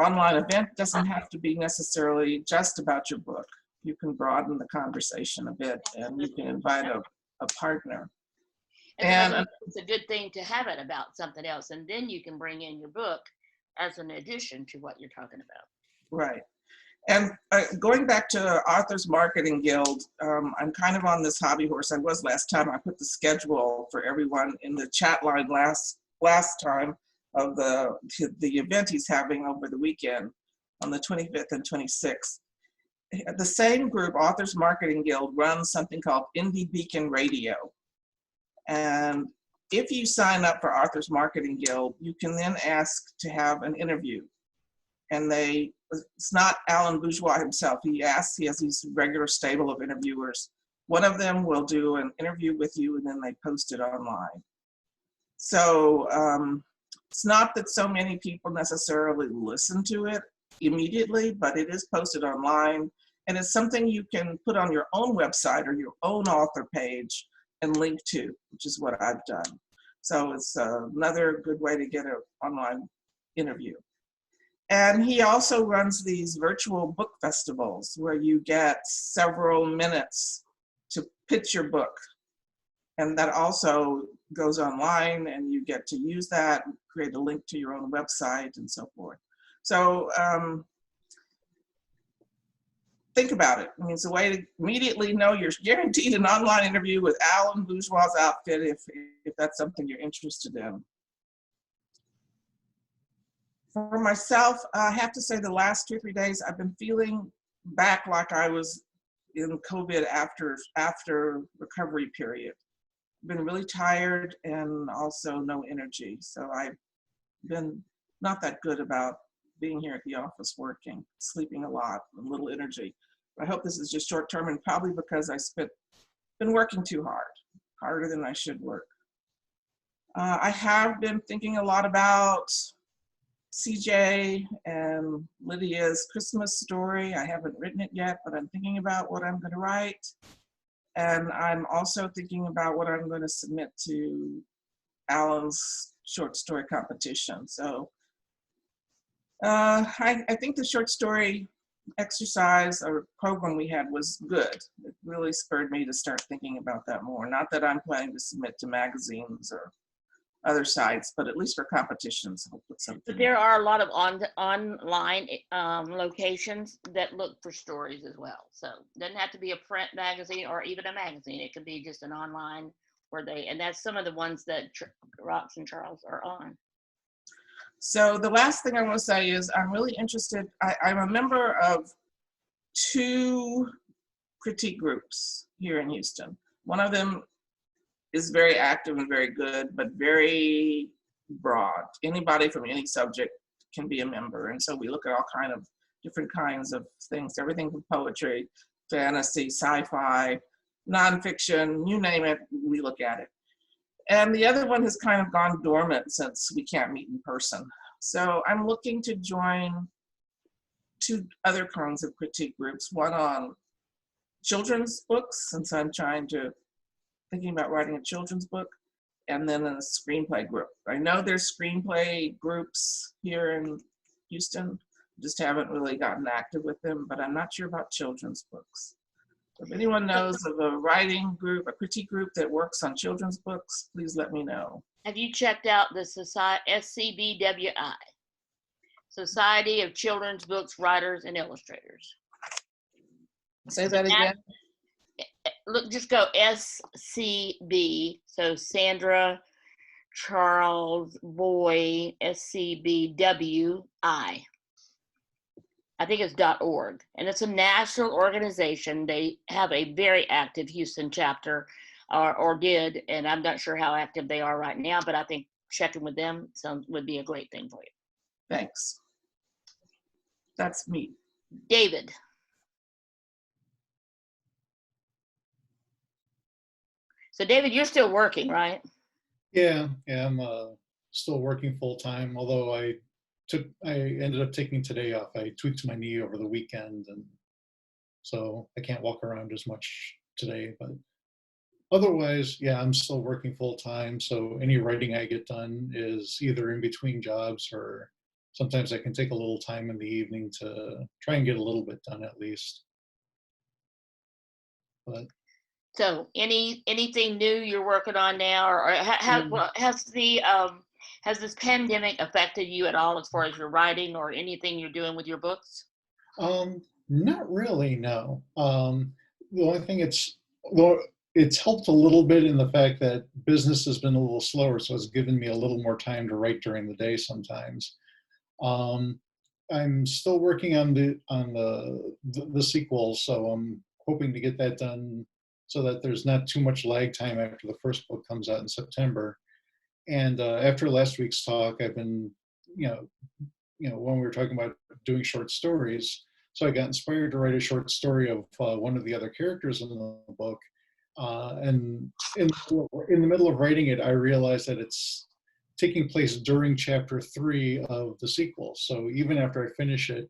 online event. It doesn't have to be necessarily just about your book. You can broaden the conversation a bit, and you can invite a partner. And it's a good thing to have it about something else, and then you can bring in your book as an addition to what you're talking about. Right. And going back to Authors Marketing Guild, I'm kind of on this hobby horse. I was last time. I put the schedule for everyone in the chat line last time of the event he's having over the weekend on the 25th and 26th. The same group, Authors Marketing Guild, runs something called Indie Beacon Radio. And if you sign up for Authors Marketing Guild, you can then ask to have an interview. And it's not Alan Bourgeois himself. He has these regular stable of interviewers. One of them will do an interview with you, and then they post it online. So it's not that so many people necessarily listen to it immediately, but it is posted online. And it's something you can put on your own website or your own author page and link to, which is what I've done. So it's another good way to get an online interview. And he also runs these virtual book festivals where you get several minutes to pitch your book. And that also goes online, and you get to use that, create a link to your own website and so forth. So think about it. I mean, it's a way to immediately know you're guaranteed an online interview with Alan Bourgeois' outfit if that's something you're interested in. For myself, I have to say the last 2 or 3 days, I've been feeling back like I was in COVID after recovery period. been really tired and also no energy. So I've been not that good about being here at the office working, sleeping a lot, and little energy. I hope this is just short term, and probably because been working too hard, harder than I should work. I have been thinking a lot about CJ and Lydia's Christmas story. I haven't written it yet, but I'm thinking about what I'm going to write. And I'm also thinking about what I'm going to submit to Alan's short story competition. So I think the short story exercise or program we had was good. It really spurred me to start thinking about that more. Not that I'm planning to submit to magazines or other sites, but at least for competitions, I'll put something. But there are a lot of online locations that look for stories as well. So it doesn't have to be a print magazine or even a magazine. It could be just an online where and that's some of the ones that Rox and Charles are on. So the last thing I want to say is I'm really interested. I'm a member of 2 critique groups here in Houston. One of them is very active and very good, but very broad. Anybody from any subject can be a member. And so we look at all different kinds of things, everything from poetry, fantasy, sci-fi, nonfiction, you name it, we look at it. And the other one has kind of gone dormant since we can't meet in person. So I'm looking to join 2 other kinds of critique groups, one on children's books, since I'm thinking about writing a children's book, and then a screenplay group. I know there's screenplay groups here in Houston, just haven't really gotten active with them, but I'm not sure about children's books. If anyone knows of a writing group, a critique group that works on children's books, please let me know. Have you checked out the SCBWI, Society of Children's Books Writers and Illustrators? Say that again. Look, just go SCB, so Sandra, Charles, Boy, SCBWI. I think it's .org, and it's a national organization. They have a very active Houston chapter, or did, and I'm not sure how active they are right now, but I think checking with them would be a great thing for you. Thanks. That's me. David. So David, you're still working, right? Yeah, I'm still working full time, although I ended up taking today off. I tweaked my knee over the weekend, and so I can't walk around as much today, but otherwise, yeah, I'm still working full time. So any writing I get done is either in between jobs, or sometimes I can take a little time in the evening to try and get a little bit done at least. But so anything new you're working on now, or has this pandemic affected you at all as far as your writing or anything you're doing with your books? Not really, no. The only thing it's helped a little bit in the fact that business has been a little slower, so it's given me a little more time to write during the day sometimes. I'm still working on the sequel, so I'm hoping to get that done so that there's not too much lag time after the first book comes out in September. And after last week's talk, I've been, when we were talking about doing short stories, so I got inspired to write a short story of one of the other characters in the book. And in the middle of writing it, I realized that it's taking place during chapter 3 of the sequel. So even after I finish it,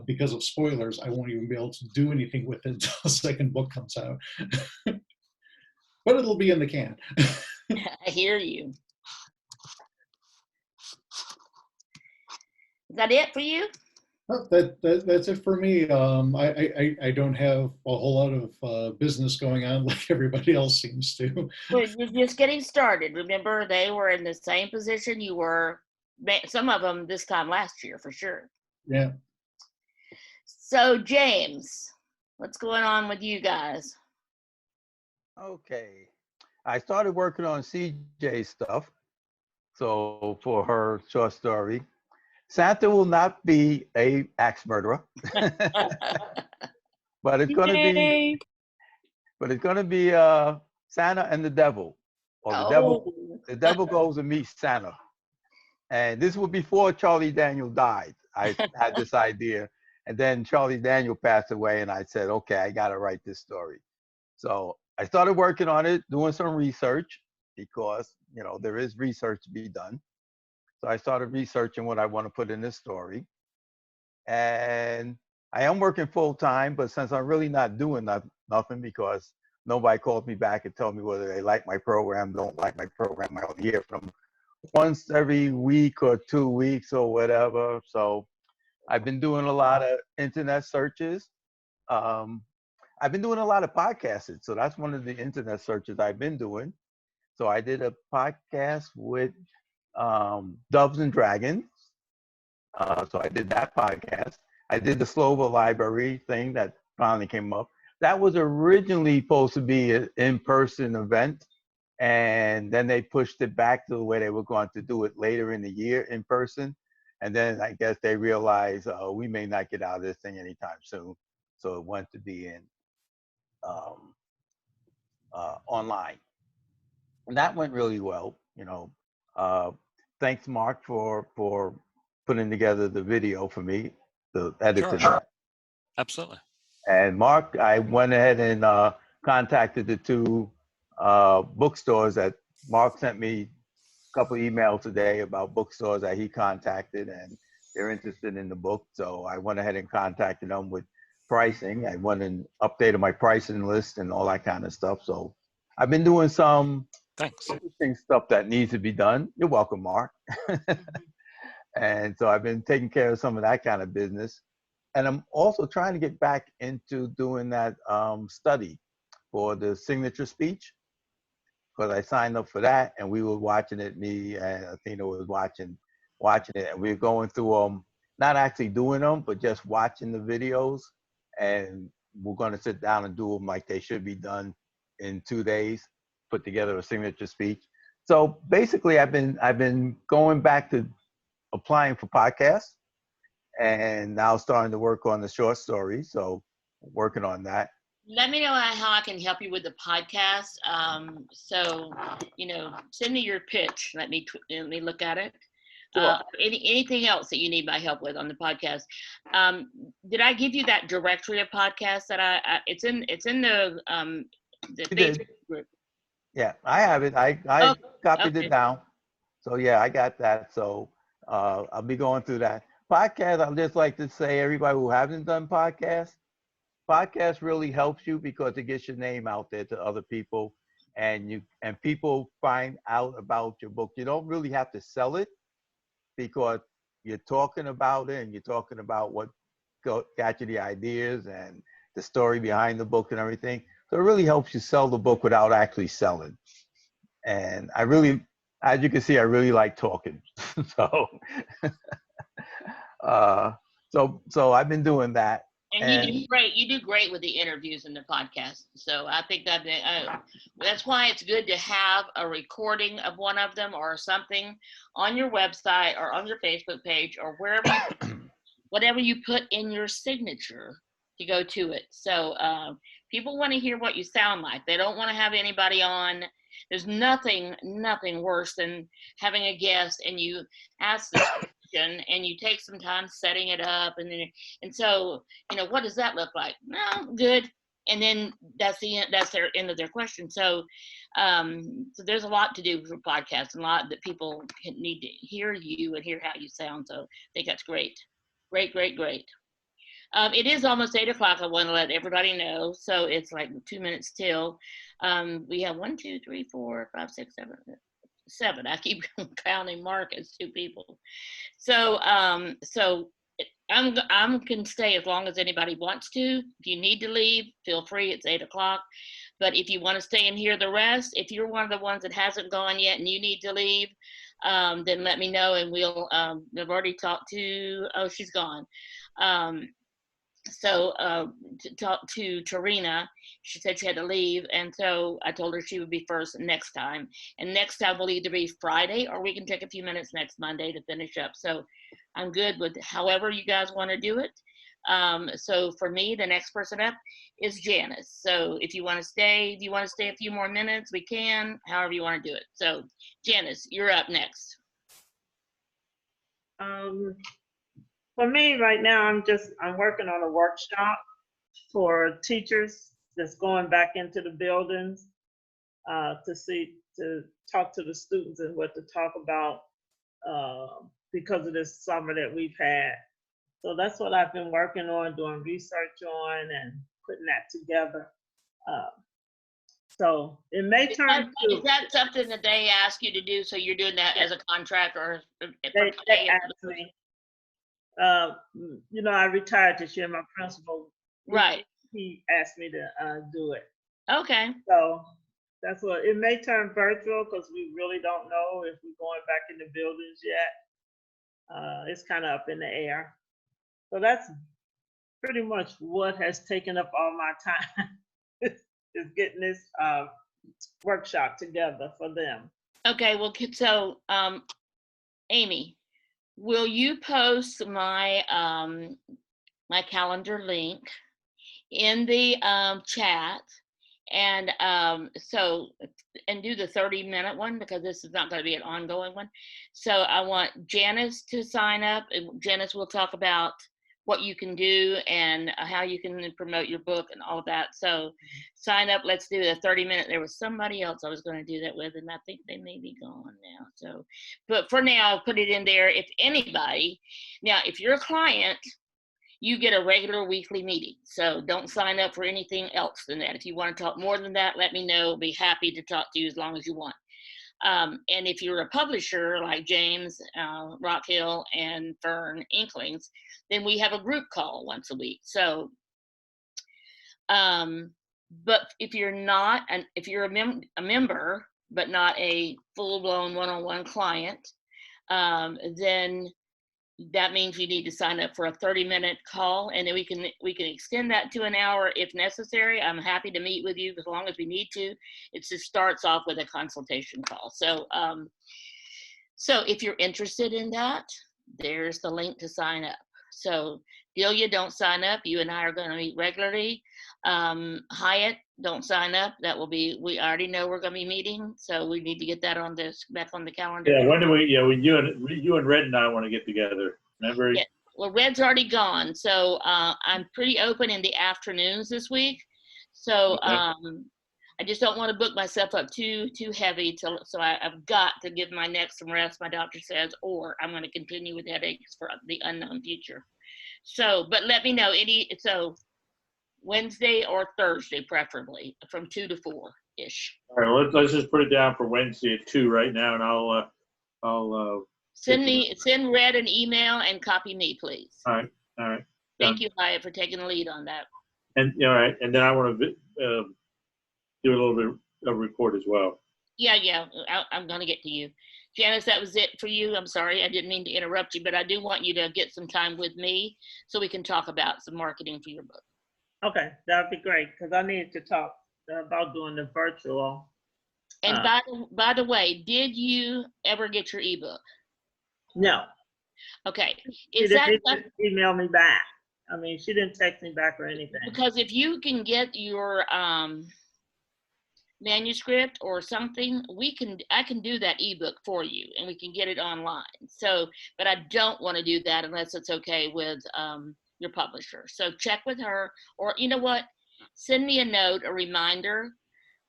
because of spoilers, I won't even be able to do anything with it until the second book comes out. But it'll be in the can. I hear you. Is that it for you? That's it for me. I don't have a whole lot of business going on like everybody else seems to. Well, you're just getting started. Remember, they were in the same position you were, some of them this time last year for sure. Yeah. So James, what's going on with you guys? Okay. I started working on CJ stuff. So for her short story, Santa will not be a axe murderer, but it's going to be Santa and the devil. or Oh. the devil goes and meets Santa. And this was before Charlie Daniel died. I had this idea. And then Charlie Daniel passed away, and I said, okay, I got to write this story. So I started working on it, doing some research, because, you know, there is research to be done. So I started researching what I want to put in this story. And I am working full time, but since I'm really not doing nothing, because nobody calls me back and tell me whether they like my program, don't like my program, I only hear from them once every week or 2 weeks or whatever. So I've been doing a lot of internet searches. I've been doing a lot of podcasting. So that's one of the internet searches I've been doing. So I did a podcast with Doves and Dragons. So I did that podcast. I did the Slover Library thing that finally came up. That was originally supposed to be an in-person event. And then they pushed it back to the way they were going to do it later in the year in person. And then I guess they realized we may not get out of this thing anytime soon. So it went to be in online. And that went really well, you know. Thanks, Mark, for putting together the video for me, the editing. Sure. Absolutely. And Mark, I went ahead and contacted the two bookstores that Mark sent me a couple emails today about bookstores that he contacted, and they're interested in the book. So I went ahead and contacted them with pricing. I went and updated my pricing list and all that kind of stuff. So I've been doing some interesting stuff that needs to be done. You're welcome, Mark. And so I've been taking care of some of that kind of business. And I'm also trying to get back into doing that study for the signature speech, because I signed up for that, and we were watching it. Me and Athena was watching it, and we were going through them, not actually doing them, but just watching the videos. And we're going to sit down and do them like they should be done in 2 days, put together a signature speech. So basically, I've been going back to applying for podcasts, and now starting to work on the short story. So working on that. Let me know how I can help you with the podcast. So, you know, send me your pitch. Let me look at it. Sure. Anything else that you need my help with on the podcast? Did I give you that directory of podcasts that it's in the Facebook group? Yeah, I have it. I copied it down. So yeah, I got that. So I'll be going through that. Podcast, I'd just like to say, everybody who hasn't done podcast really helps you because it gets your name out there to other people, and people find out about your book. You don't really have to sell it, because you're talking about it, and you're talking about what got you the ideas and the story behind the book and everything. So it really helps you sell the book without actually selling. And I really, as you can see, I really like talking. So I've been doing that. And you do great. You do great with the interviews and the podcast. So I think that that's why it's good to have a recording of one of them or something on your website or on your Facebook page or wherever, whatever you put in your signature to go to it. So people want to hear what you sound like. They don't want to have anybody on. There's nothing worse than having a guest and you ask the question and you take some time setting it up, and so, you know, what does that look like? No, good. And then that's their end of their question. So so there's a lot to do for podcasts, and a lot that people need to hear you and hear how you sound. So I think that's great. Great. It is almost 8 o'clock. I want to let everybody know. So it's like 2 minutes till. We have 1, 2, 3, 4, 5, 6, 7. I keep counting Mark as 2 people. So I'm can stay as long as anybody wants to. If you need to leave, feel free. It's 8 o'clock. But if you want to stay and hear the rest, if you're one of the ones that hasn't gone yet and you need to leave, then let me know, and we'll. I've already talked to. Oh, she's gone. So to talk to Tarina, she said she had to leave, and so I told her she would be first next time. And next time will either be Friday, or we can take a few minutes next Monday to finish up. So I'm good with however you guys want to do it. So for me, the next person up is Janice. So if you want to stay a few more minutes, we can, however you want to do it. So Janice, you're up next. For me right now, I'm working on a workshop for teachers that's going back into the buildings to talk to the students and what to talk about because of this summer that we've had. So that's what I've been working on, doing research on and putting that together. So it may turn to. Is that something that they ask you to do? So you're doing that as a contract or? They asked me. I retired this year. My principal, right, he asked me to do it. Okay. So that's what it may turn virtual because we really don't know if we're going back in the buildings yet. It's kind of up in the air. So that's pretty much what has taken up all my time is getting this workshop together for them. Okay. Well, so Amy, will you post my my calendar link in the chat, and do the 30-minute one, because this is not going to be an ongoing one. So I want Janice to sign up, and Janice will talk about what you can do and how you can promote your book and all of that. So sign up. Let's do the 30-minute. There was somebody else I was going to do that with, and I think they may be gone now. So, but for now, put it in there. If anybody, now, if you're a client, you get a regular weekly meeting. So don't sign up for anything else than that. If you want to talk more than that, let me know. I'll be happy to talk to you as long as you want. And if you're a publisher like James, Rock Hill, and Fern Inklings, then we have a group call once a week. So, but if you're not, if you're a member, but not a full-blown one-on-one client, then that means you need to sign up for a 30-minute call, and then we can extend that to an hour if necessary. I'm happy to meet with you as long as we need to. It just starts off with a consultation call. So, so if you're interested in that, there's the link to sign up. So Delia, don't sign up. You and I are going to meet regularly. Hyatt, don't sign up. That will be, we already know we're going to be meeting, so we need to get that on this back on the calendar. Yeah, when do we? Yeah, you and Red and I want to get together. Remember? Yeah. Well, Red's already gone, so I'm pretty open in the afternoons this week. So Okay. I just don't want to book myself up too heavy. So I've got to give my neck some rest, my doctor says, or I'm going to continue with headaches for the unknown future. So, but let me know so Wednesday or Thursday, preferably from 2 to 4-ish. All right, well, let's just put it down for Wednesday at 2 right now, and I'll send Red an email and copy me, please. All right. Thank you, Hyatt, for taking the lead on that. And all right, and then I want to do a little bit of report as well. Yeah, I'm going to get to you. Janice, that was it for you. I'm sorry, I didn't mean to interrupt you, but I do want you to get some time with me so we can talk about some marketing for your book. Okay, that'd be great, because I need to talk about doing the virtual. And by the way, did you ever get your ebook? No. Okay. She didn't email me back. I mean, she didn't text me back or anything. Because if you can get your manuscript or something, I can do that ebook for you, and we can get it online. So, but I don't want to do that unless it's okay with your publisher. So check with her, or you know what, send me a note, a reminder,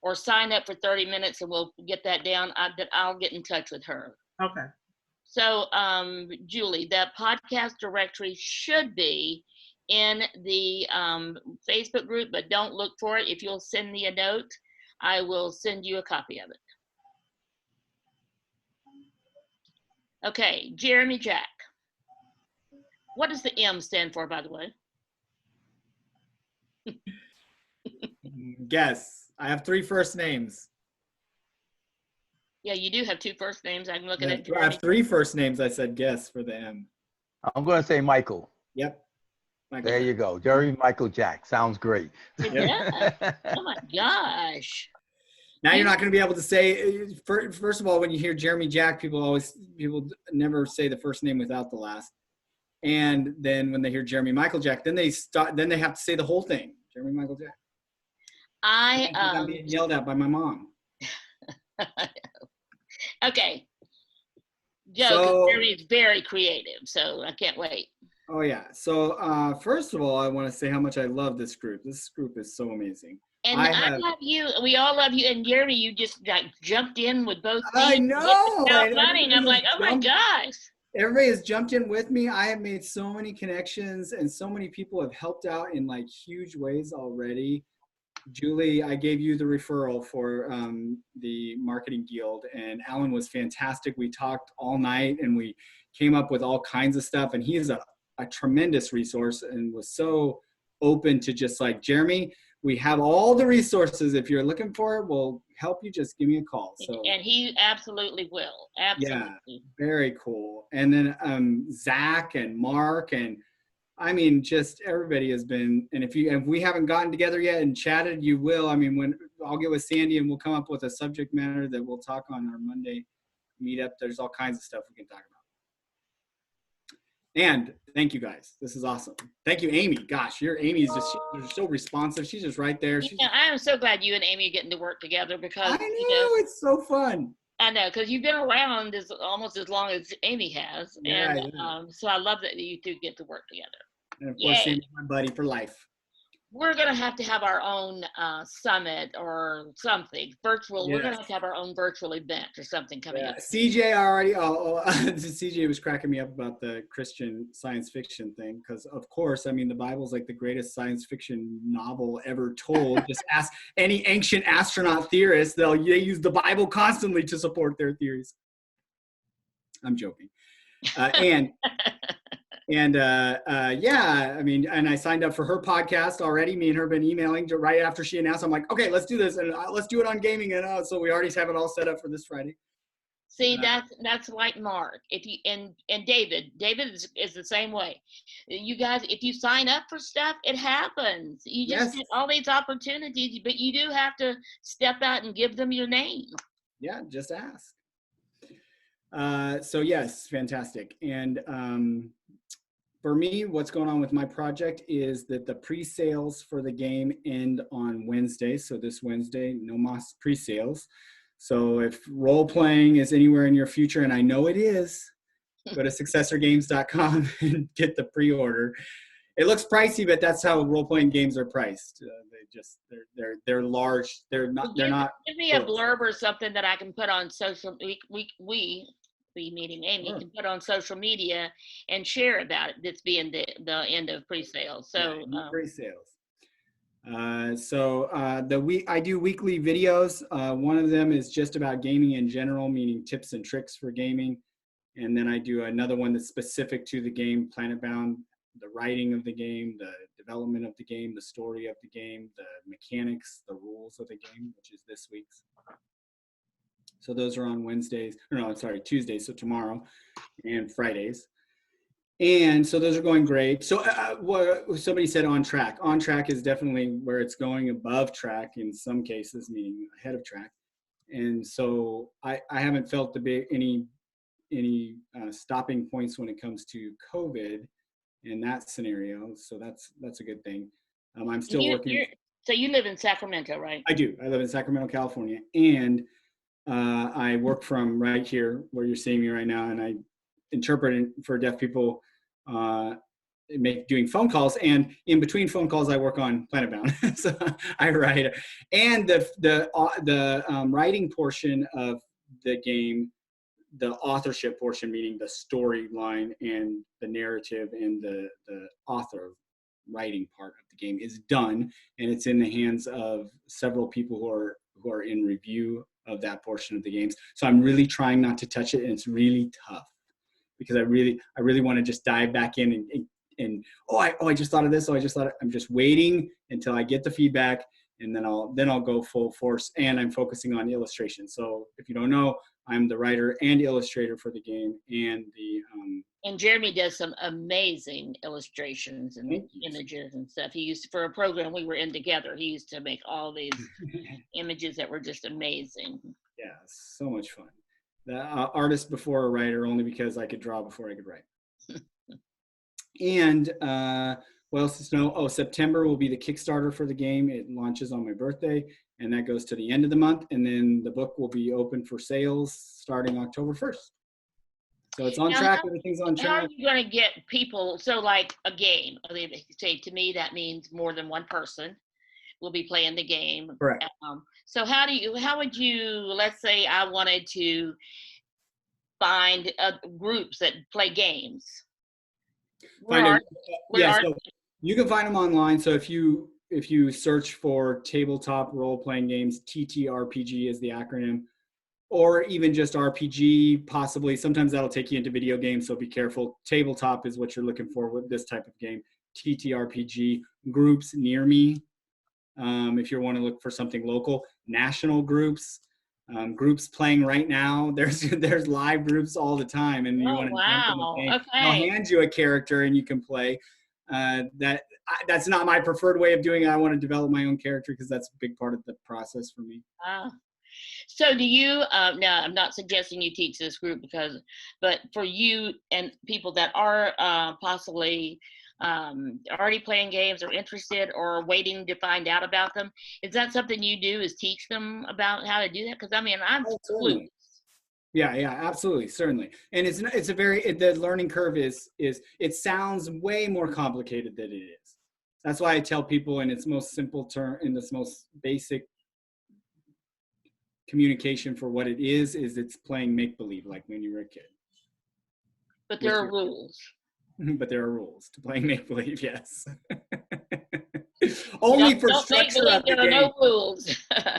or sign up for 30 minutes and we'll get that down. I'll get in touch with her. Okay. So Julie, that podcast directory should be in the Facebook group, but don't look for it. If you'll send me a note, I will send you a copy of it. Okay, Jeremy Jack. What does the M stand for, by the way? Guess. I have 3 first names. Yeah, you do have 2 first names. I'm looking at I have 3 first names. I said guess for the M. I'm going to say Michael. Yep. Michael. There you go. Jerry Michael Jack. Sounds great. Yeah. Oh my gosh. Now you're not going to be able to say, first of all, when you hear Jeremy Jack, people never say the first name without the last. And then when they hear Jeremy Michael Jack, then they have to say the whole thing. Jeremy Michael Jack. I'm being yelled at by my mom. Okay. Joe, So- Jeremy's very creative, so I can't wait. Oh yeah. So first of all, I want to say how much I love this group. This group is so amazing. And I love you. We all love you. And Jeremy, you just like jumped in with both feet. I know. Without running. I'm like, oh my gosh. Everybody has jumped in with me. I have made so many connections, and so many people have helped out in like huge ways already. Julie, I gave you the referral for the marketing guild, and Alan was fantastic. We talked all night and we came up with all kinds of stuff, and he is a tremendous resource and was so open to just like, Jeremy, we have all the resources. If you're looking for it, we'll help you. Just give me a call. So and he absolutely will. Absolutely. yeah, very cool. And then Zach and Mark, and I mean, just everybody has been. And if we haven't gotten together yet and chatted, you will. I mean, when I'll get with Sandy and we'll come up with a subject matter that we'll talk on our Monday meetup. There's all kinds of stuff we can talk about. And thank you guys. This is awesome. Thank you, Amy. Gosh, Amy's just she's so responsive. She's just right there. Yeah, I am so glad you and Amy are getting to work together because I know it's so fun. I know, because you've been around almost as long as Amy has, Yeah, and so I love that you two get to work together. And of course, Yay. Amy's my buddy for life. We're gonna have to have our own summit or something virtual. We're gonna Yes. have our own virtual event or something coming up. CJ already. CJ was cracking me up about the Christian science fiction thing because, of course, I mean the Bible's like the greatest science fiction novel ever told. Just ask any ancient astronaut theorist; they use the Bible constantly to support their theories. I'm joking, yeah, I mean, and I signed up for her podcast already. Me and her been emailing right after she announced. I'm like, okay, let's do this, and let's do it on gaming, and so we already have it all set up for this Friday. See, that's like Mark. If you and David is the same way. You guys, if you sign up for stuff, it happens. You just get all these opportunities, but you do have to step out and give them your name. Yeah, just ask. So yes, fantastic. And for me, what's going on with my project is that the pre-sales for the game end on Wednesday. So this Wednesday, no more pre-sales. So if role-playing is anywhere in your future, and I know it is, go to successorgames.com and get the pre-order. It looks pricey, but that's how role-playing games are priced. They're large. They're not. Give me a blurb or something that I can put on social. We meeting Amy can put on social media and share about it. This being the end of pre-sales. So pre-sales. I do weekly videos. One of them is just about gaming in general, meaning tips and tricks for gaming. And then I do another one that's specific to the game, Planetbound, the writing of the game, the development of the game, the story of the game, the mechanics, the rules of the game, which is this week's. So those are on Tuesdays, so tomorrow, and Fridays. And so those are going great. So somebody said on track. On track is definitely where it's going, above track in some cases, meaning ahead of track. And so I haven't felt any stopping points when it comes to COVID in that scenario. So that's a good thing. I'm still working. So you live in Sacramento, right? I do. I live in Sacramento, California. And I work from right here where you're seeing me right now, and I interpret for deaf people, doing phone calls, and in between phone calls I work on Planetbound. So I write, and the writing portion of the game, the authorship portion, meaning the storyline and the narrative and the author writing part of the game is done, and it's in the hands of several people who are in review of that portion of the games. So I'm really trying not to touch it, and it's really tough because I really want to just dive back in and I just thought of this. I'm just waiting until I get the feedback, and then I'll go full force, and I'm focusing on illustration. So if you don't know, I'm the writer and illustrator for the game, and Jeremy does some amazing illustrations and images and stuff. He used for a program we were in together. He used to make all these images that were just amazing. Yeah, so much fun. The artist before a writer, only because I could draw before I could write. And what else is know? Oh, September will be the Kickstarter for the game. It launches on my birthday, and that goes to the end of the month. And then the book will be open for sales starting October 1st. So it's on Now, track. Everything's on How track. are you going to get people? So, like a game, say to me, that means more than one person will be playing the game. Correct. So, how would you, let's say I wanted to find groups that play games? So you can find them online. So if you search for tabletop role-playing games, TTRPG is the acronym, or even just RPG, possibly. Sometimes that'll take you into video games, so be careful. Tabletop is what you're looking for with this type of game. TTRPG, groups near me, if you want to look for something local. National groups, groups playing right now. There's live groups all the time, and you want to jump in the game. Okay. They'll hand you a character and you can play. That's not my preferred way of doing it. I want to develop my own character because that's a big part of the process for me. So do you, now I'm not suggesting you teach this group but for you and people that are possibly already playing games or interested or waiting to find out about them, is that something you do, is teach them about how to do that? Because I mean, I'm clueless. Yeah, absolutely, certainly. And it's a very, the learning curve is it sounds way more complicated than it is. That's why I tell people in its most simple term, in its most basic communication for what it is it's playing make-believe like when you were a kid. But there are rules. But there are rules to playing make-believe, yes. Only for structure of the game. There are no rules.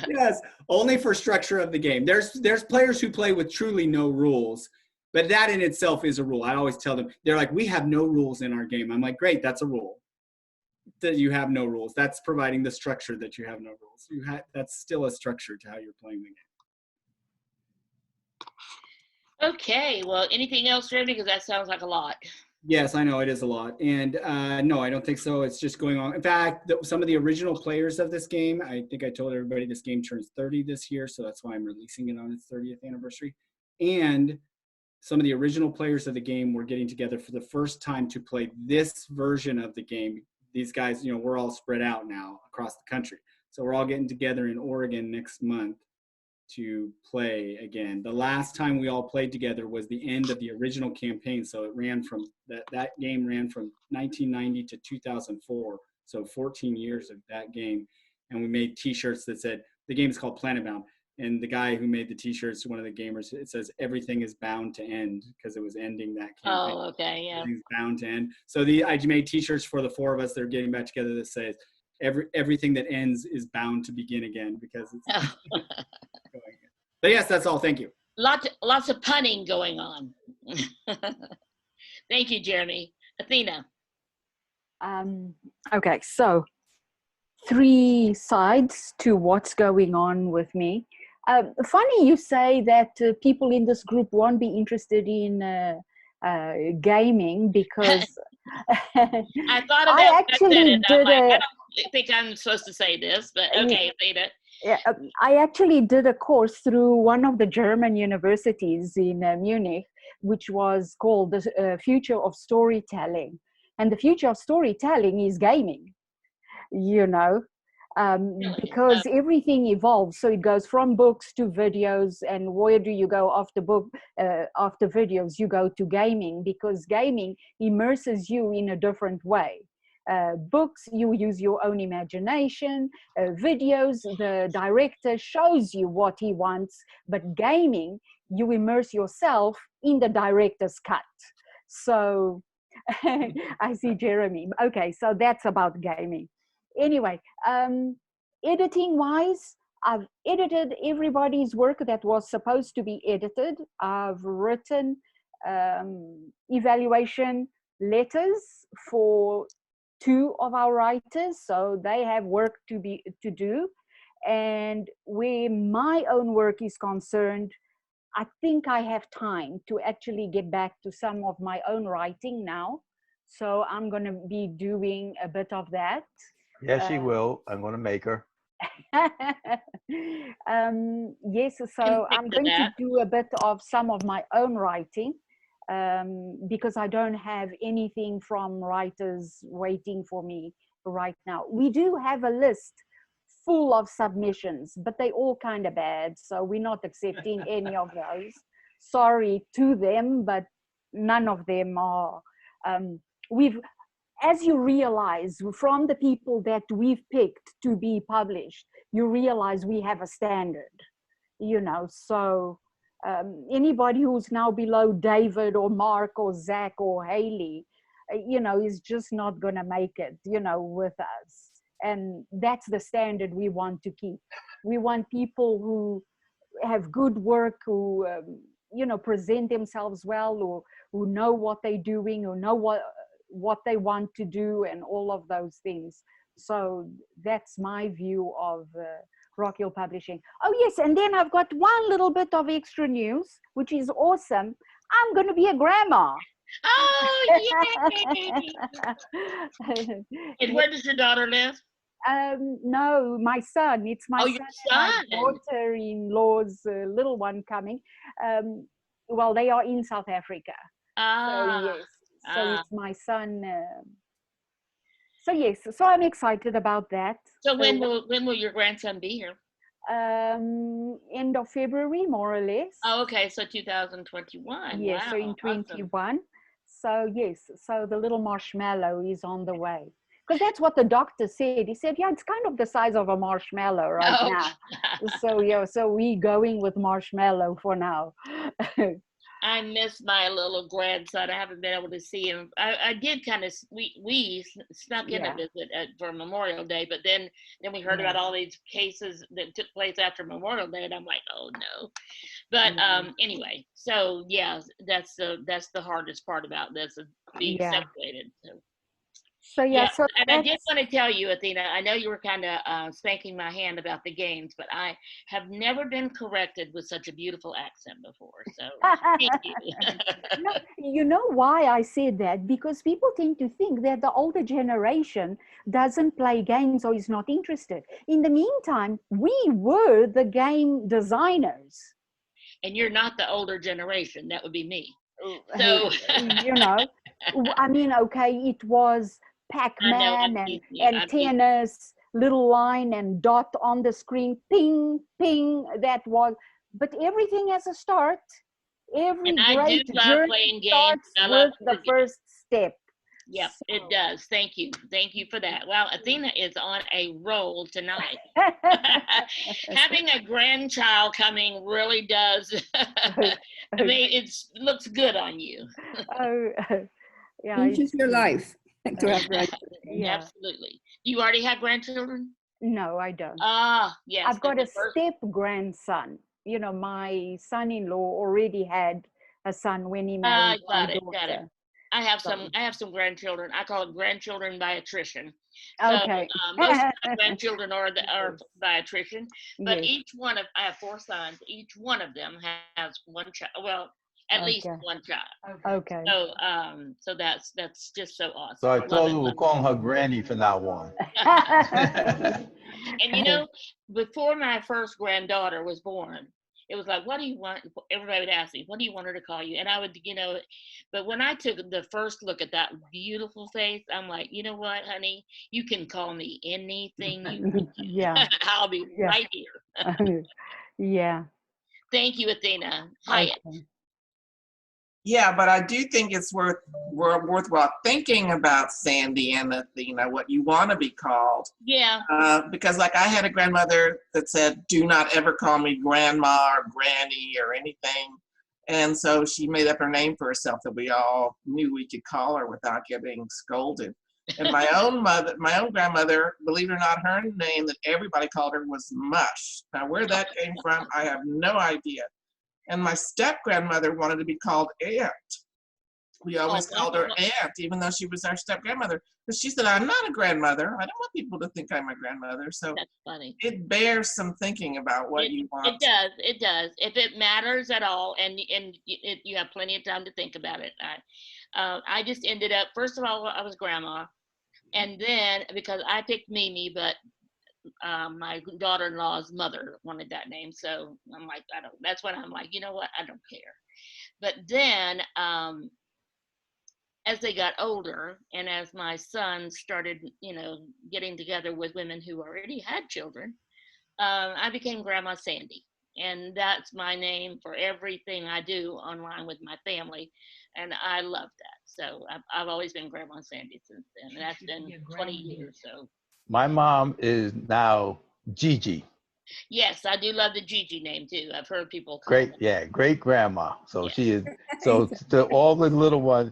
Yes, only for structure of the game. There's players who play with truly no rules, but that in itself is a rule. I always tell them, they're like, we have no rules in our game. I'm like, great, that's a rule. That you have no rules. That's providing the structure that you have no rules. That's still a structure to how you're playing the game. Okay, well, anything else, Jeremy? Because that sounds like a lot. Yes, I know it is a lot. And no, I don't think so. It's just going on. In fact, some of the original players of this game, I think I told everybody this game turns 30 this year, so that's why I'm releasing it on its 30th anniversary. And some of the original players of the game were getting together for the first time to play this version of the game. These guys, we're all spread out now across the country. So we're all getting together in Oregon next month to play again. The last time we all played together was the end of the original campaign. So it ran from, that game ran from 1990 to 2004. So 14 years of that game. And we made t-shirts that said, the game is called Planet Bound. And the guy who made the t-shirts, one of the gamers, it says everything is bound to end because it was ending that campaign. Oh, okay, yeah. Everything's bound to end. So I made t-shirts for the four of us that are getting back together that says everything that ends is bound to begin again because it's going again. But yes, that's all. Thank you. Lots of punning going on. Thank you, Jeremy. Athena. Okay, so 3 sides to what's going on with me. Funny you say that people in this group won't be interested in gaming because I thought about I actually did I don't think I'm supposed to say this, but okay, Athena. Yeah, I actually did a course through one of the German universities in Munich, which was called the Future of Storytelling. And the future of storytelling is gaming, because everything evolves. So it goes from books to videos, and where do you go after videos? You go to gaming, because gaming immerses you in a different way. Books, you use your own imagination. Videos, the director shows you what he wants, but gaming, you immerse yourself in the director's cut. So I see Jeremy. Okay, so that's about gaming. Anyway, editing wise, I've edited everybody's work that was supposed to be edited. I've written evaluation letters for 2 of our writers, so they have work to do. And where my own work is concerned, I think I have time to actually get back to some of my own writing now. So I'm going to be doing a bit of that. Yes, she will. I'm going to make her. Yes, so I'm going to do a bit of some of my own writing. because I don't have anything from writers waiting for me right now. We do have a list full of submissions, but they all kind of bad, so we're not accepting any of those. Sorry to them, but none of them are. As you realize from the people that we've picked to be published, you realize we have a standard, you know, so anybody who's now below David or Mark or Zach or Haley, you know, is just not going to make it, you know, with us. And that's the standard we want to keep. We want people who have good work, who, you know, present themselves well, or who know what they're doing, who know what they want to do, and all of those things. So that's my view of Rock Hill Publishing. Oh yes, and then I've got one little bit of extra news, which is awesome. I'm going to be a grandma. Oh, yay! And where does your daughter live? No, my son. It's my your son. son. My daughter-in-law's little one coming. Well, they are in South Africa. So yes, so it's my son. So yes, so I'm excited about that. So when will your grandson be here? End of February, more or less. Oh, okay, so 2021. Yes, wow, so in 21. So yes, so the little marshmallow is on the way. Because that's what the doctor said. He said, yeah, it's kind of the size of a marshmallow right now. So yeah, so we going with marshmallow for now. I miss my little grandson. I haven't been able to see him. I did kind of, we snuck in a visit for Memorial Day, but then we heard about all these cases that took place after Memorial Day, and I'm like, oh no. But anyway, so yeah, that's the hardest part about this, is being separated. So yeah, so and I did want to tell you, Athena, I know you were kind of spanking my hand about the games, but I have never been corrected with such a beautiful accent before. So thank you. No, you know why I said that? Because people tend to think that the older generation doesn't play games or is not interested. In the meantime, we were the game designers. And you're not the older generation. That would be me. So you know, I mean, okay, it was Pac-Man and tennis, little line and dot on the screen, ping, ping, that was, but everything has a start. Every great journey starts with the first step. Yep, it does. Thank you. Thank you for that. Well, Athena is on a roll tonight. Having a grandchild coming really does, I mean, it looks good on you. Yeah, changes your life to have grandchildren. Yeah. Absolutely. You already have grandchildren? No, I don't. Yes. I've got a step grandson. You know, my son-in-law already had a son when he married my daughter. Got it. I have some grandchildren. I call it grandchildren by attrition. So, okay. Most of my grandchildren are by attrition, but Yes. I have 4 sons. Each one of them has one child. Well, at least one child. Okay. So, so that's just so awesome. So I told her we're calling her Granny from now on. And you know, before my first granddaughter was born, it was like, what do you want? Everybody would ask me, what do you want her to call you? And I would, you know, but when I took the first look at that beautiful face, I'm like, you know what, honey, you can call me anything you want. Yeah. I'll be right here. Yeah. Thank you, Athena. Hyatt. Okay. Yeah, but I do think it's worthwhile thinking about Sandy and Athena, what you want to be called. Yeah. Because like I had a grandmother that said, do not ever call me grandma or granny or anything. And so she made up her name for herself that we all knew we could call her without getting scolded. And my own grandmother, believe it or not, her name that everybody called her was Mush. Now where that came from, I have no idea. And my step-grandmother wanted to be called Aunt. We always called her Aunt, even though she was our step-grandmother. But she said, I'm not a grandmother. I don't want people to think I'm a grandmother. So that's funny. It bears some thinking about what you want. It does. It does. If it matters at all, and you have plenty of time to think about it. I just ended up, first of all, I was grandma. And then, because I picked Mimi, but my daughter-in-law's mother wanted that name, so I'm like, I don't. That's when I'm like, you know what? I don't care. But then, as they got older, and as my son started, getting together with women who already had children, I became Grandma Sandy, and that's my name for everything I do online with my family, and I love that. So I've always been Grandma Sandy since then, and that's been 20 years. So My mom is now Gigi. yes, I do love the Gigi name too. I've heard people call Great, it. yeah, great grandma. So Yes. she is. So to all the little ones,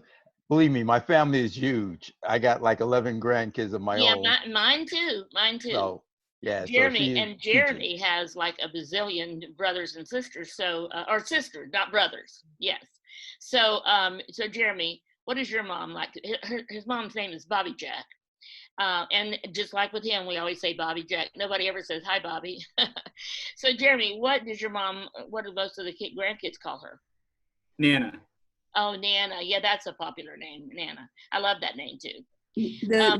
believe me, my family is huge. I got like 11 grandkids of my Yeah, own. mine too. Mine too. So yeah, so Jeremy she is and Gigi. Jeremy has like a bazillion brothers and sisters. So or sisters, not brothers. Yes. So so Jeremy, what is your mom like? His mom's name is Bobby Jack. And just like with him, we always say Bobby Jack. Nobody ever says hi, Bobby. So Jeremy, what do most of the grandkids call her? Nana. Oh, Nana. Yeah, that's a popular name, Nana. I love that name too. I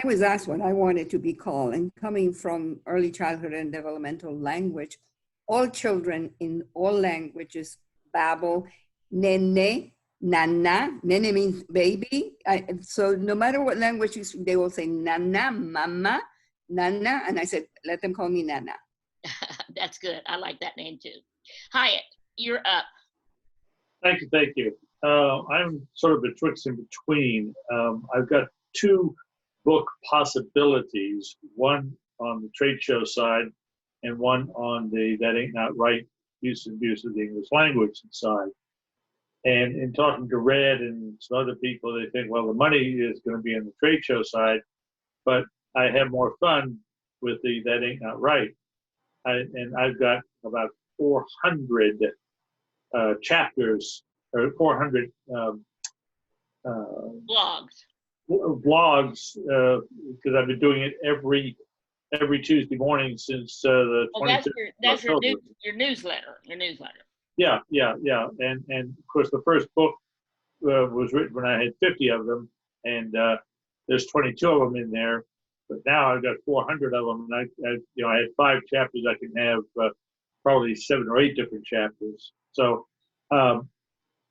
was asked what I wanted to be called, and coming from early childhood and developmental language, all children in all languages babble nene, nana. Nene means baby. So no matter what language you speak, they will say nana, mama, nana, and I said, let them call me Nana. That's good. I like that name too. Hyatt, you're up. Thank you. I'm sort of betwixt and between. I've got two book possibilities, one on the trade show side and one on the That Ain't Not Right, Use and Abuse of the English Language side. And in talking to Red and some other people, they think, well, the money is going to be in the trade show side, but I have more fun with the That Ain't Not Right. And I've got about 400 chapters, or 400 blogs, because I've been doing it every Tuesday morning since the 25th. That's your newsletter. Yeah. And of course, the first book was written when I had 50 of them, and there's 22 of them in there. But now I've got 400 of them, and I had 5 chapters. I can have probably 7 or 8 different chapters. So.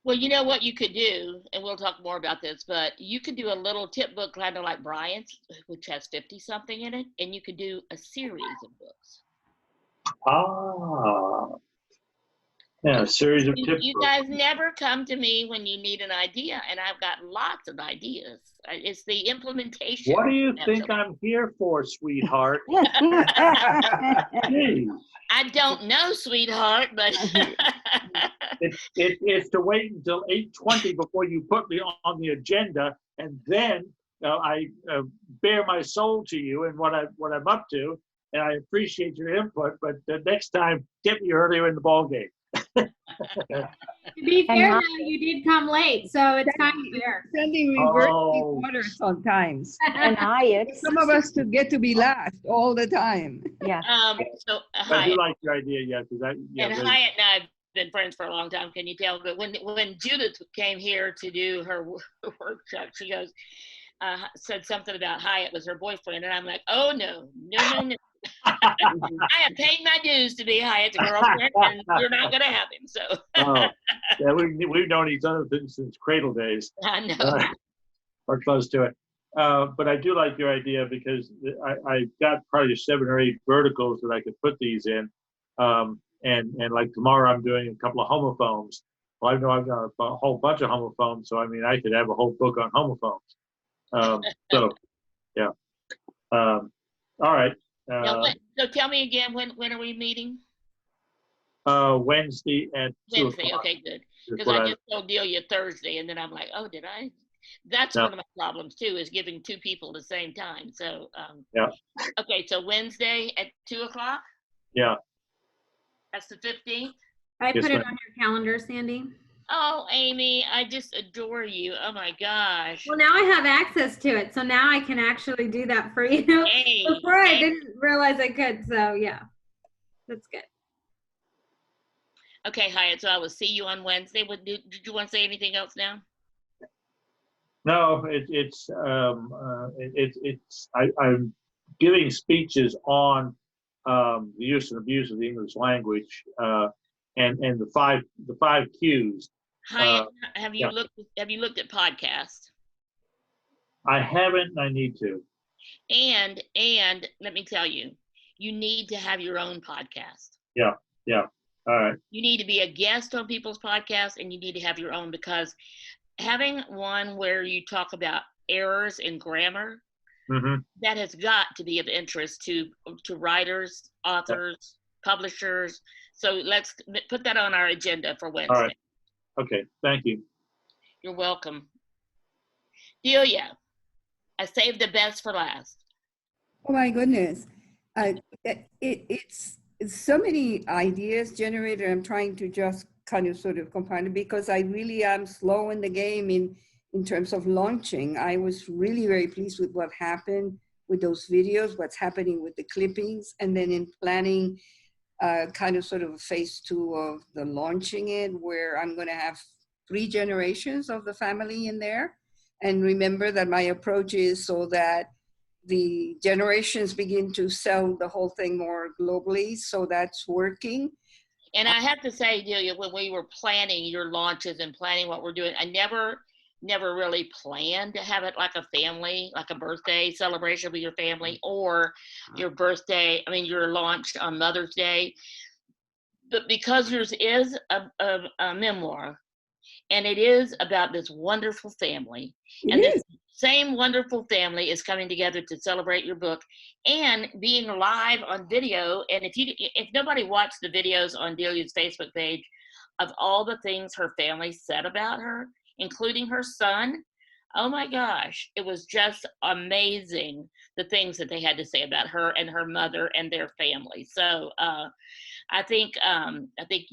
Well, you know what you could do, and we'll talk more about this, but you could do a little tip book kind of like Brian's, which has 50-something in it, and you could do a series of books. Yeah, a series of tip You books. guys never come to me when you need an idea, and I've got lots of ideas. It's the implementation. What do you think I'm here for, sweetheart? I don't know, sweetheart, but it's to wait until 8:20 before you put me on the agenda, and then I bare my soul to you and what I'm up to, and I appreciate your input. But the next time, get me earlier in the ball game. To be fair, though, you did come late, so it's kind of fair. Sending reverse order sometimes. And Hyatt. Some of us to get to be last all the time. Yeah. So I Hyatt, do like your idea, yeah, because and Hyatt and I have been friends for a long time. Can you tell? But when Judith came here to do her workshop, she goes, said something about Hyatt was her boyfriend, and I'm like, oh no. I have paid my dues to be Hyatt's girlfriend, and you're not going to have him. So. Yeah, we've known each other since cradle days. I know. Or close to it. But I do like your idea because I've got probably 7 or 8 verticals that I could put these in. And like tomorrow I'm doing a couple of homophones. Well, I know I've got a whole bunch of homophones, so I mean I could have a whole book on homophones. So yeah. All right. So tell me again, when are we meeting? Wednesday at 2 Wednesday. o'clock. Okay, good. Because I just told Delia Thursday, and then I'm like, oh, did I? That's one of my problems too, is giving 2 people the same time. So yeah. Okay, so Wednesday at 2 o'clock. Yeah. That's the 15th. I Yes, put it ma'am. on your calendar, Sandy. Oh, Amy, I just adore you. Oh my gosh. Well, now I have access to it, so now I can actually do that for you. Hey, Before I didn't realize I could, so yeah, that's good. Okay, Hyatt. So I will see you on Wednesday. Did you want to say anything else now? No, I'm giving speeches on the use and abuse of the English language, and the five Qs. Hyatt, have you yeah. looked at podcasts? I haven't. I need to. And let me tell you, you need to have your own podcast. Yeah. All right. You need to be a guest on people's podcasts, and you need to have your own, because having one where you talk about errors in grammar, that has got to be of interest to writers, authors, publishers. So let's put that on our agenda for Wednesday. All right. Okay. Thank you. You're welcome. Delia, I saved the best for last. Oh my goodness. It's so many ideas generated. I'm trying to just kind of sort of combine it, because I really am slow in the game in terms of launching. I was really very pleased with what happened with those videos, what's happening with the clippings, and then in planning kind of sort of phase 2 of the launching it, where I'm going to have 3 generations of the family in there. And remember that my approach is so that the generations begin to sell the whole thing more globally. So that's working. And I have to say, Delia, when we were planning your launches and planning what we're doing, I never really planned to have it like a family, like a birthday celebration with your family, or your birthday, your launch on Mother's Day. But because yours is a memoir, and it is about this wonderful family, and this same wonderful family is coming together to celebrate your book and being live on video. And if nobody watched the videos on Delia's Facebook page of all the things her family said about her, including her son, oh my gosh, it was just amazing, the things that they had to say about her and her mother and their family. So I think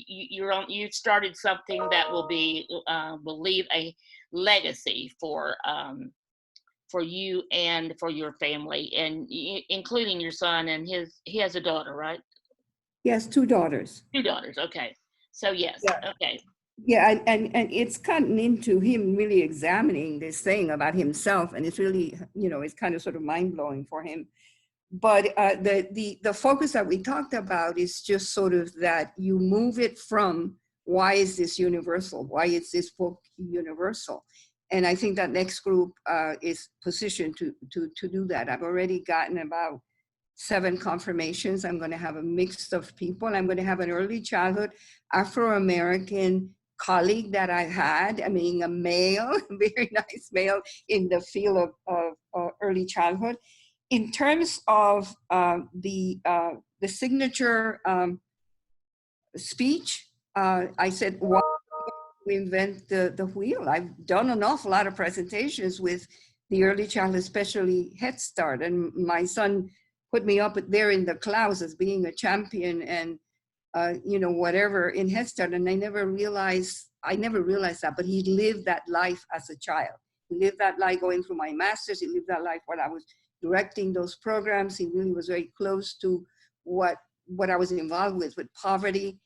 you've started something that will leave a legacy for you and for your family, and including your son, and he has a daughter, right? Yes, 2 daughters. 2 daughters. Okay. So yes. Yeah. Okay. Yeah, and it's gotten into him really examining this thing about himself, and it's really, it's kind of sort of mind-blowing for him. But the focus that we talked about is just sort of that you move it from, why is this universal? Why is this book universal? And I think that next group is positioned to do that. I've already gotten about 7 confirmations. I'm going to have a mix of people. I'm going to have an early childhood Afro-American colleague that I had, a male, very nice male in the field of early childhood. In terms of the signature speech, I said, why we invent the wheel? I've done an awful lot of presentations with the early childhood, especially Head Start, and my son put me up there in the clouds as being a champion and whatever in Head Start, and I never realized that, but he lived that life as a child. He lived that life going through my master's. He lived that life when I was directing those programs. He really was very close to what I was involved with poverty.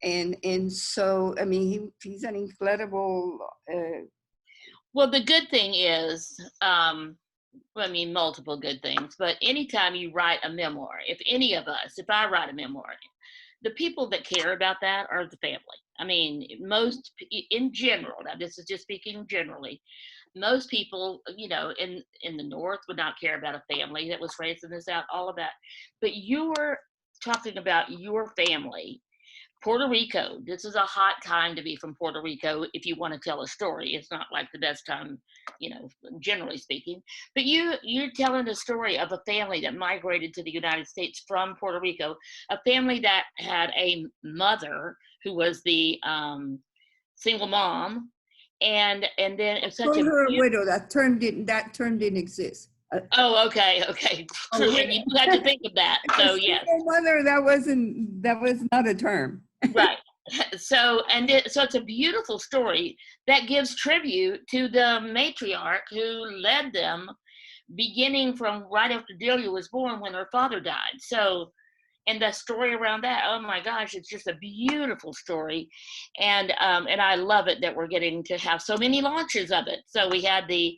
And so, he's an incredible. Well, the good thing is, multiple good things, but anytime you write a memoir, if I write a memoir, the people that care about that are the family. Most, in general, now this is just speaking generally, most people, in the North would not care about a family that was raised in the South, all of that. But you're talking about your family. Puerto Rico, this is a hot time to be from Puerto Rico if you want to tell a story. It's not like the best time, generally speaking. But you're telling the story of a family that migrated to the United States from Puerto Rico, a family that had a mother who was the single mom, and then it's such a widow that term didn't exist. Oh, okay. True. You had to think of that. So yes. Mother, that was not a term. Right. So it's a beautiful story that gives tribute to the matriarch who led them, beginning from right after Delia was born when her father died. So, and the story around that, oh my gosh, it's just a beautiful story. And I love it that we're getting to have so many launches of it. So we had the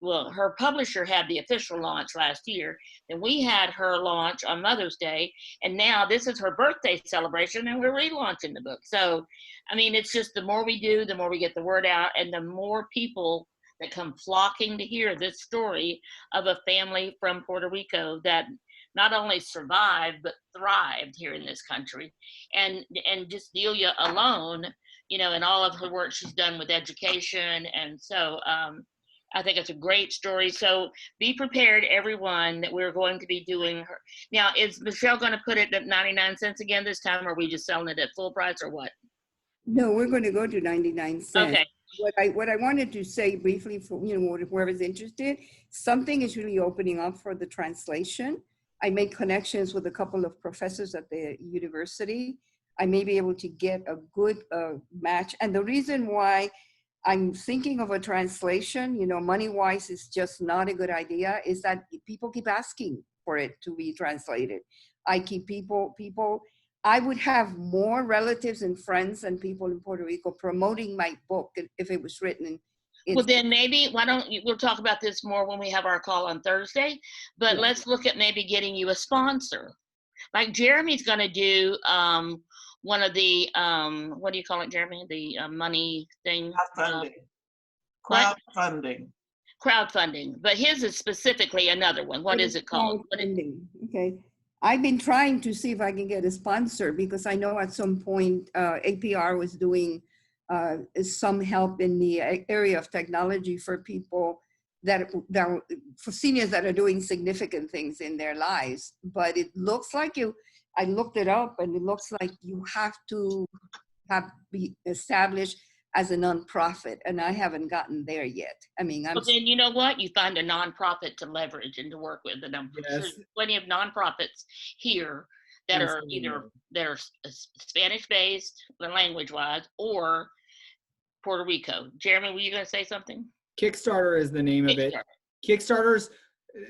well, her publisher had the official launch last year. Then we had her launch on Mother's Day, and now this is her birthday celebration, and we're relaunching the book. So, I mean, it's just the more we do, the more we get the word out, and the more people that come flocking to hear this story of a family from Puerto Rico that not only survived but thrived here in this country. And just Delia alone, you know, and all of her work she's done with education, and so I think it's a great story. So be prepared, everyone, that we're going to be doing her. Now, is Michelle going to put it at 99 cents again this time, or are we just selling it at full price, or what? No, we're going to go to 99 cents. Okay. What I wanted to say briefly for, you know, whoever's interested, something is really opening up for the translation. I made connections with a couple of professors at the university. I may be able to get a good match. And the reason why I'm thinking of a translation, you know, money-wise is just not a good idea, is that people keep asking for it to be translated. I would have more relatives and friends and people in Puerto Rico promoting my book if it was written in. Well, then maybe, why don't you, we'll talk about this more when we have our call on Thursday, but Yeah. let's look at maybe getting you a sponsor. Like Jeremy's going to do one of the, what do you call it, Jeremy? The money thing? Crowdfunding. Crowdfunding, but his is specifically another one. What is it called? Crowdfunding. Okay. I've been trying to see if I can get a sponsor, because I know at some point APR was doing some help in the area of technology for people for seniors that are doing significant things in their lives. But it looks like I looked it up, and it looks like you have to be established as a nonprofit, and I haven't gotten there yet. I mean, Well, then you know what? You find a nonprofit to leverage and to work with, and I'm sure there's plenty of nonprofits here that are either Spanish-based, language-wise, or Puerto Rico. Jeremy, were you going to say something? Kickstarter is the name of it. Kickstarters,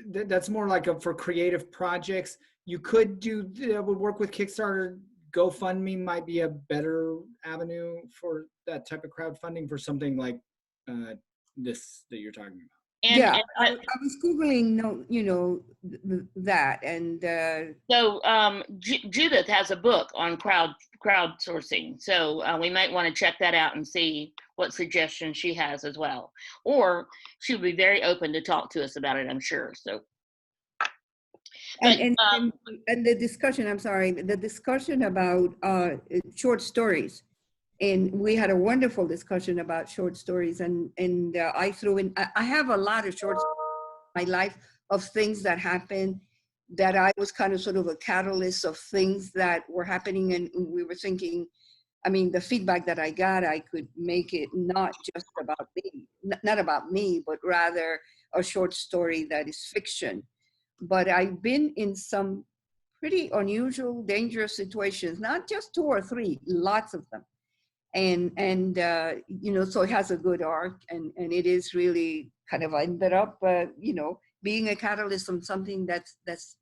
that's more like for creative projects. You could would work with Kickstarter. GoFundMe might be a better avenue for that type of crowdfunding for something like this that you're talking about. I was Googling, you know, that, and so Judith has a book on crowdsourcing, so we might want to check that out and see what suggestions she has as well, or she would be very open to talk to us about it, I'm sure. So. And the discussion, I'm sorry, the discussion about short stories. And we had a wonderful discussion about short stories. And I threw in, I have a lot of short stories in my life of things that happened that I was kind of sort of a catalyst of things that were happening. And we were thinking, I mean, the feedback that I got, I could make it not just about me, not about me, but rather a short story that is fiction. But I've been in some pretty unusual, dangerous situations, not just 2 or 3, lots of them. And you know, so it has a good arc, and it is really kind of ended up, you know, being a catalyst on something that's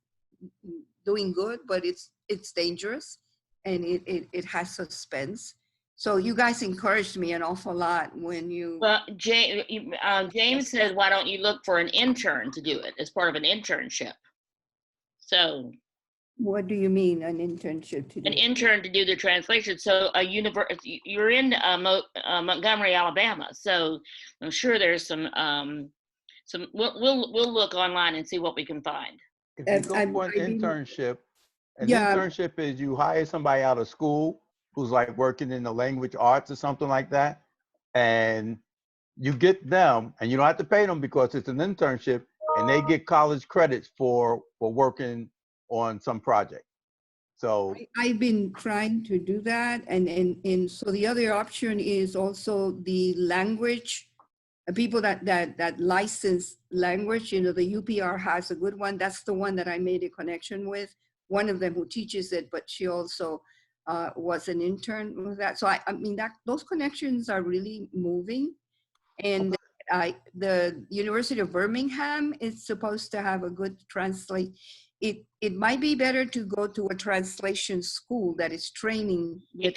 doing good, but it's dangerous, and it has suspense. So you guys encouraged me an awful lot when you. Well, James says, why don't you look for an intern to do it as part of an internship? So. What do you mean, an internship to do? An intern to do the translation. So you're in Montgomery, Alabama. So I'm sure there's some. We'll look online and see what we can find. If you go for an internship, internship is you hire somebody out of school who's like working in the language arts or something like that, and you get them, and you don't have to pay them because it's an internship, and they get college credits for working on some project. So I've been trying to do that, and so the other option is also the language. People that license language, you know, the UPR has a good one. That's the one that I made a connection with. One of them who teaches it, but she also was an intern with that. So I mean, those connections are really moving. And the University of Birmingham is supposed to have a good translate. It might be better to go to a translation school that is training the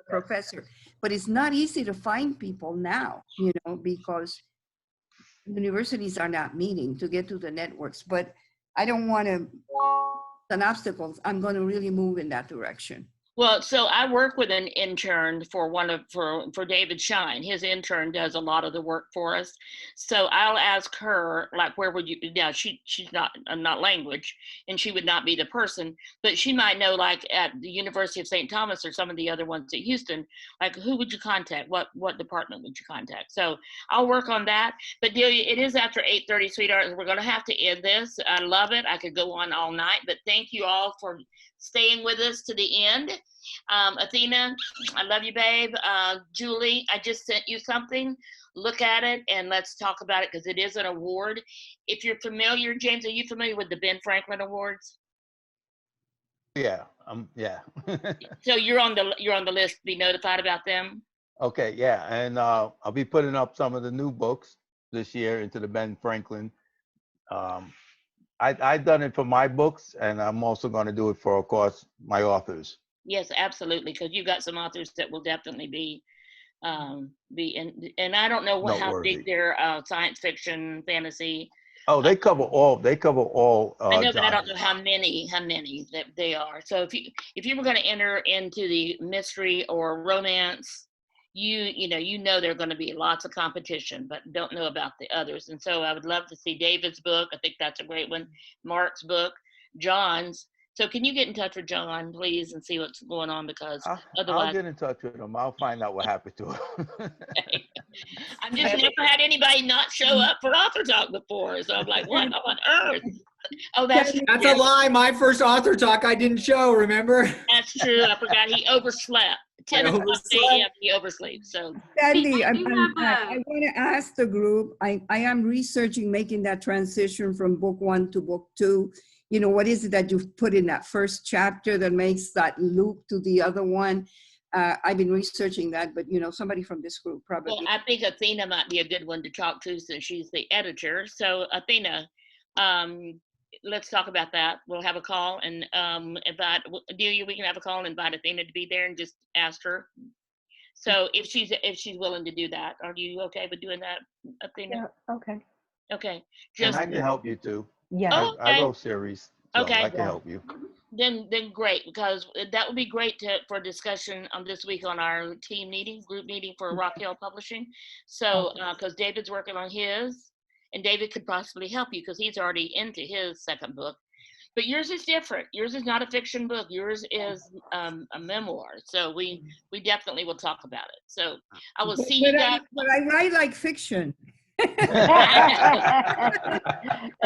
professor, but it's not easy to find people now, you know, because universities are not meeting to get to the networks, but I don't want to, an obstacles. I'm going to really move in that direction. Well, so I work with an intern for David Shine. His intern does a lot of the work for us. So I'll ask her, like, where would you? Now she's not language, and she would not be the person, but she might know, like at the University of St. Thomas or some of the other ones at Houston, like who would you contact? What department would you contact? So I'll work on that. But Delia, it is after 8:30, sweetheart. We're going to have to end this. I love it. I could go on all night, but thank you all for staying with us to the end. Athena, I love you, babe. Julie, I just sent you something. Look at it and let's talk about it because it is an award. If you're familiar, James, are you familiar with the Ben Franklin Awards? Yeah, yeah. So you're on the list to be notified about them? Okay, yeah, and I'll be putting up some of the new books this year into the Ben Franklin. I've done it for my books, and I'm also going to do it for, of course, my authors. Yes, absolutely, because you've got some authors that will definitely be in, and I don't know how Noteworthy. big their science fiction, fantasy. Oh, they cover all. They cover all. I know, but I don't genres. know how many that they are. So if you were going to enter into the mystery or romance, you know there are going to be lots of competition, but don't know about the others. And so I would love to see David's book. I think that's a great one. Mark's book, John's. So can you get in touch with John, please, and see what's going on, because I'll otherwise, get in touch with him. I'll find out what happened to him. I've just never had anybody not show up for Author Talk before. So I'm like, what on earth? Oh, that's a lie. My first Author Talk, I didn't show. Remember? That's true. I forgot he overslept. 10 o'clock a.m. He oversleeps. So Sandy, I do have want to ask the group, I am researching making that transition from book 1 to book 2. You know, what is it that you've put in that first chapter that makes that loop to the other one? I've been researching that, but you know, somebody from this group probably. Well, I think Athena might be a good one to talk to since she's the editor. So Athena, let's talk about that. We'll have a call and invite Delia. We can have a call and invite Athena to be there and just ask her. So if she's willing to do that, are you okay with doing that, Athena? Yeah, okay. Okay. And I can help you too. Yeah. I wrote series, so Okay. I can help you. Then great, because that would be great for discussion on this week on our team meeting, group meeting for Rock Hill Publishing. So because David's working on his, and David could possibly help you because he's already into his second book. But yours is different. Yours is not a fiction book. Yours is a memoir. So we definitely will talk about it. So I will see you guys. But I write like fiction.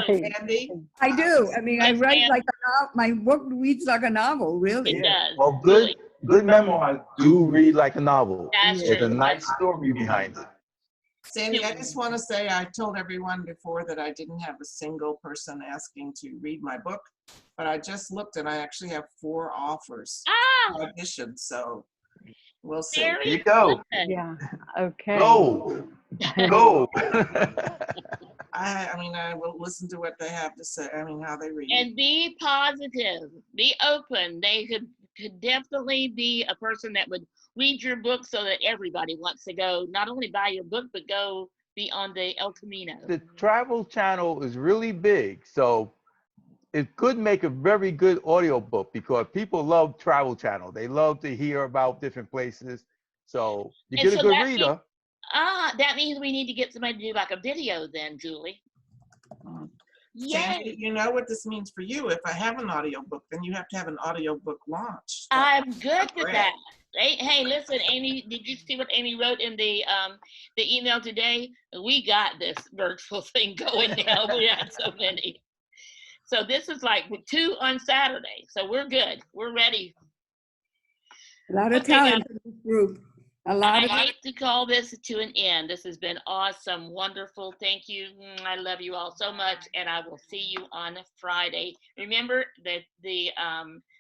Andy? I do. I mean, I write like a novel. My book reads like a novel, really. It does. Well, good memoirs do read like a novel. That's There's true. a nice story behind it. Sandy, I just want to say I told everyone before that I didn't have a single person asking to read my book, but I just looked and I actually have 4 offers auditions, so we'll see. There you go. Yeah. Okay. Go. Go. I mean, I will listen to what they have to say. I mean, how they read. And be positive, be open. They could definitely be a person that would read your book so that everybody wants to go, not only buy your book, but go be on the El Camino. The Travel Channel is really big, so it could make a very good audio book because people love Travel Channel. They love to hear about different places. So you And get a so good that reader. That means we need to get somebody to do like a video then, Julie. Sandy, you know what this means for you. If I have an audiobook, then you have to have an audiobook launch. I'm good with Great. that. Hey, listen, Amy, did you see what Amy wrote in the email today? We got this virtual thing going now. We had so many. So this is like 2 on Saturday. So we're good. We're ready. A lot of Okay, talent guys. in this group. A lot I of hate to call this to an end. This has been awesome, wonderful. Thank you. I love you all so much, and I will see you on Friday. Remember that the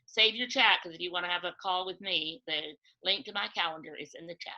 save your chat, because if you want to have a call with me, the link to my calendar is in the chat.